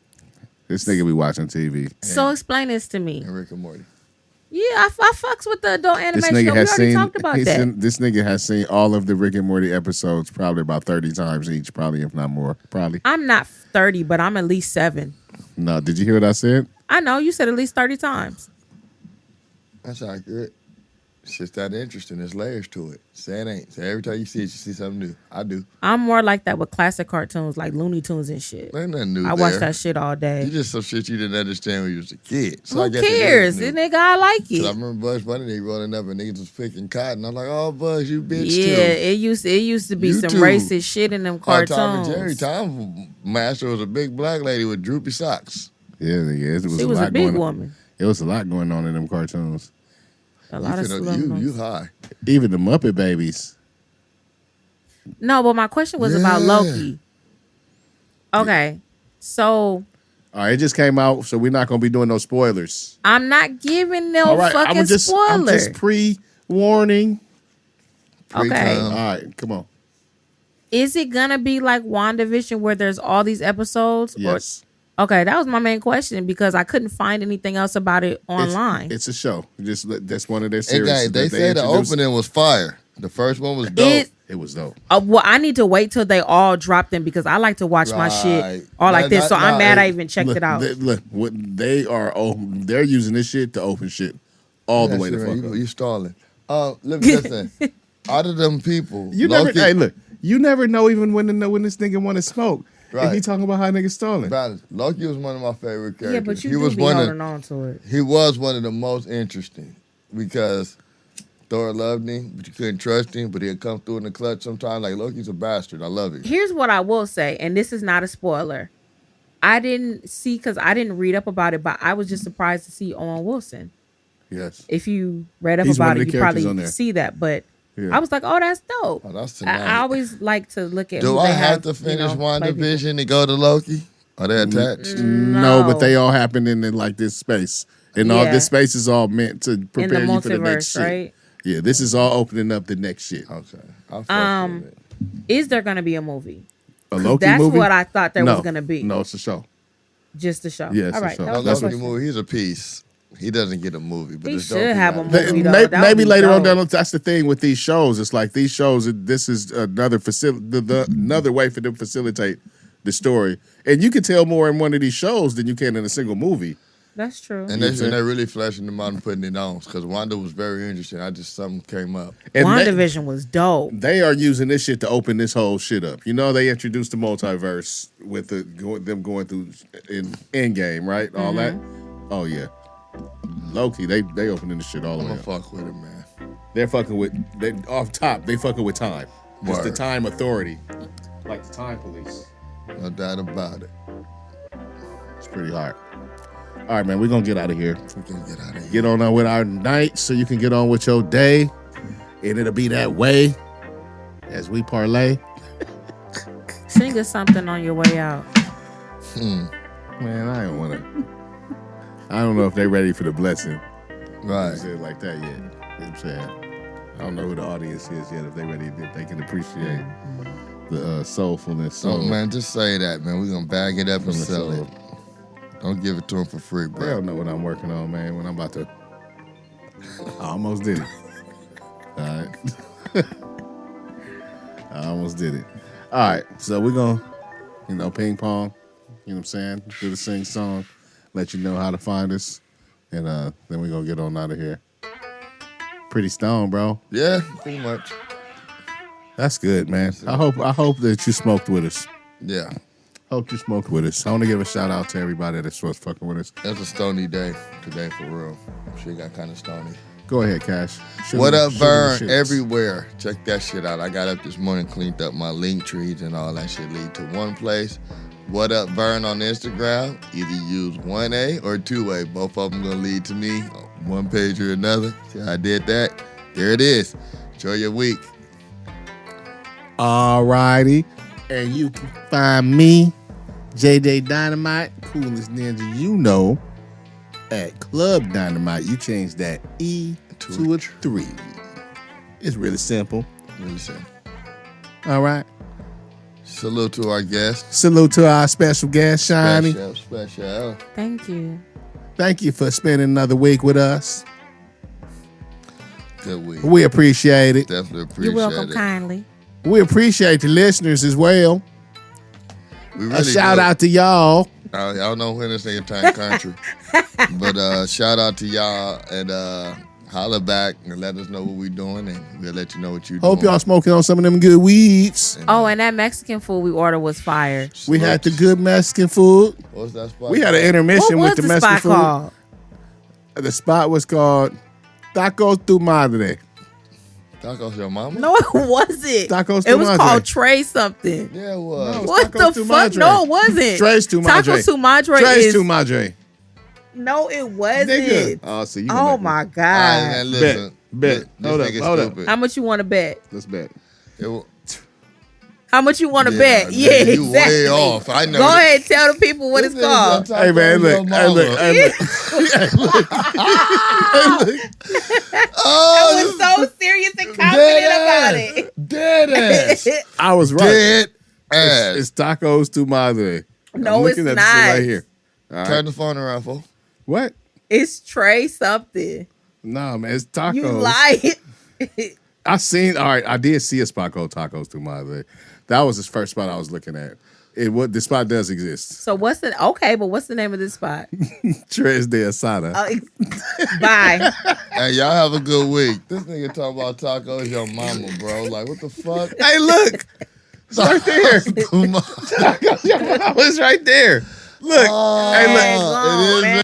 This nigga be watching TV. So explain this to me. And Rick and Morty. Yeah, I fucks with the adult This animation. nigga We has already seen. talked about that. This nigga has seen all of the Rick and Morty episodes probably about 30 times each, probably if not more. Probably. I'm not 30, but I'm at least 7. No, did you hear what I said? I know you said at least 30 times. That's accurate. It's just that interesting. There's layers to it. Say it ain't. So every time you see it, you see something new. I do. I'm more like that with classic cartoons, like Looney Tunes and shit. There ain't nothing new I there. watch that shit all day. You just some shit you didn't understand when you was a kid. So I Who guess it is cares? new. Nigga, I like So I it. remember Bugs Bunny, they rolling up and niggas was picking cotton. I'm like, oh, Bugs, you bitch Yeah, too. it used to be You some too. racist shit in them Oh, cartoons. Tom and Jerry. Tom Master was a big black lady with droopy socks. Yeah, it was, She a was lot a big going on. woman. It was a lot going on in them cartoons. A lot of You high. Even the Muppet Babies. No, but my question was about Yeah. Loki. Okay, so All right, it just came out, so we're not gonna be doing no spoilers. I'm not giving no All right, fucking I'm spoiler. just pre-warning. Okay. All right, come on. Is it gonna be like WandaVision where there's all these episodes? Yes. Okay, that was my main question because I couldn't find anything else about it online. It's a show. That's one of their series. They that say the introduced. opening was fire. The first one was dope. It was dope. Well, I need to wait till they all drop them because I like to watch my shit Right. all like Nah, this. So nah, I'm mad nah, I even checked Look, it out. they're using this shit to open shit all the way to fuck up. You stalling. Listen. Out of them people, You Loki- never know even when this nigga want to smoke. Right. And he talking about how niggas stalling. Brothers, Loki was one of my favorite characters. Yeah, but you he do was be one holding of, on to it. He was one of the most interesting because Thor loved him, but you couldn't trust him. But he'd come through in the clutch sometimes. Like Loki's a bastard. I love him. Here's what I will say, and this is not a spoiler. I didn't see because I didn't read up about it, but I was just surprised to see Owen Wilson. Yes. If you read up He's one about of it, the you characters on probably there. see that. But Yeah. I was like, oh, that's dope. Oh, that's tonight. I always like to look at. Do who I they have to you finish know, play people. WandaVision and go to Loki? Are they attached? No, but No. they all happen in like this space. And all Yeah. this space is all meant to in the prepare you for the next multiverse, shit. right? Yeah, this is all opening up the next shit. Okay. I'll fuck with it. Is there gonna be a movie? A Loki That's movie? what I thought there No. was gonna be. No, it's a show. Just a show. Yeah, it's all a right. show. That No, was my That's Loki question. movie, he's a piece. He doesn't get a movie, but He it's dope. should have a got movie. though. That would Maybe be later on dope. down, that's the thing with these shows. It's like these shows, this is another another way for them to facilitate the story. And you can tell more in one of these shows than you can in a single movie. That's true. And they're really fleshing them out and putting it on because Wanda was very interesting. Something came up. And WandaVision was dope. they are using this shit to open this whole shit up. You know, they introduced the multiverse with them going through in Endgame, right? All that. Oh yeah, Loki. They opening this shit all the I'm way gonna up. fuck with him, man. They're fucking with off top. They fucking with time. It's the Word. time authority, like the time police. No doubt about it. It's pretty hard. All right, man. We're gonna get out of here. We can get out of here. Get on with our night so you can get on with your day, and it'll be that way as we parlay. Sing us something on your way out. Man, I don't want to. I don't know if they're ready for the blessing. Right. Say it like that yet. You know what I'm saying? I don't know who the audience is yet. If they ready, if they can appreciate the soulfulness. Oh, man, just say that, man. We're gonna bag it up and sell it. Don't give it to them for free, They bro. don't know what I'm working on, man. When I'm about to, I almost did it. All right, I almost did it. All right, so we're gonna, ping pong. You know what I'm saying? Do the sing song. Let you know how to find us, and then we're gonna get on out of here. Pretty stone, bro. Yeah, pretty much. That's good, man. I hope that you smoked with us. Yeah. Hope you smoked with us. I want to give a shout out to everybody that's was fucking with us. That's a stony day today, for real. Shit got kind of stony. Go ahead, Cash. What up, Vern? Shit. Everywhere. Check that shit out. I got up this morning, cleaned up my link trees, and all that shit lead to one place. What up, Vern on Instagram? Either use 1A or 2A. Both of them gonna lead to me on one page or another. See how I did that? There it is. Enjoy your week. Alrighty. And you can find me, JJ Dynamite, coolest ninja you know, at Club Dynamite. You change that E to a 3. It's really simple. What do you say? All right. Salute to our guest. Salute to our special guest, Shanni. Special. Thank you. Thank you for spending another week with us. Good week. We appreciate it. Definitely appreciate You're welcome it. kindly. We appreciate the listeners as well. We really A shout do. out to y'all. I don't know when this nigga turn country. But shout out to y'all and holler back and let us know what we doing and we'll let you know what you doing. Hope y'all smoking on some of them good weeds. Oh, and that Mexican food we ordered was fire. We had the good Mexican food. What's that spot? We had an intermission What was with the the Mexican spot food. called? The spot was called Tacos Tu Madre. Tacos your mama? No, it wasn't. Tacos It Tu was Madre. called Trey something. Yeah, it was. No. What Tacos the Tu fuck? Madre. No, it wasn't. Tres Tu Madre. Tacos Tu Madre Tres is. Tu Madre. No, it wasn't. Nigga. Oh, so you Oh my All right, god. man, listen. Bet. This Hold up, nigga hold up. stupid. How much you want to bet? Let's bet. It wa- How much you want to Yeah, bet? man, Yeah, you exactly. way off. I know Go that. ahead, tell the people what it's This nigga called. said Hey man, tacos look. your Hey look. mama. Hey look. Hey look. I Oh, was so serious and confident dead about ass. it. Dead ass. I was right. Dead ass. It's Tacos Tu Madre. No, I'm looking it's at this shit not. right here. All right. Turn the phone around, fool. What? It's Trey something. No, man, it's tacos. You lied. I did see a spot called Tacos Tu Madre. That was the first spot I was looking at. The spot does exist. So what's the but what's the name of this spot? Tres de Asada. Bye. Hey, y'all have a good week. This nigga talking about tacos your mama, bro. Like, what the fuck? Hey, look. It's right there. Too much. Tacos Your Mama is right there. Look. Oh, Hey, look. Dang on, it is man.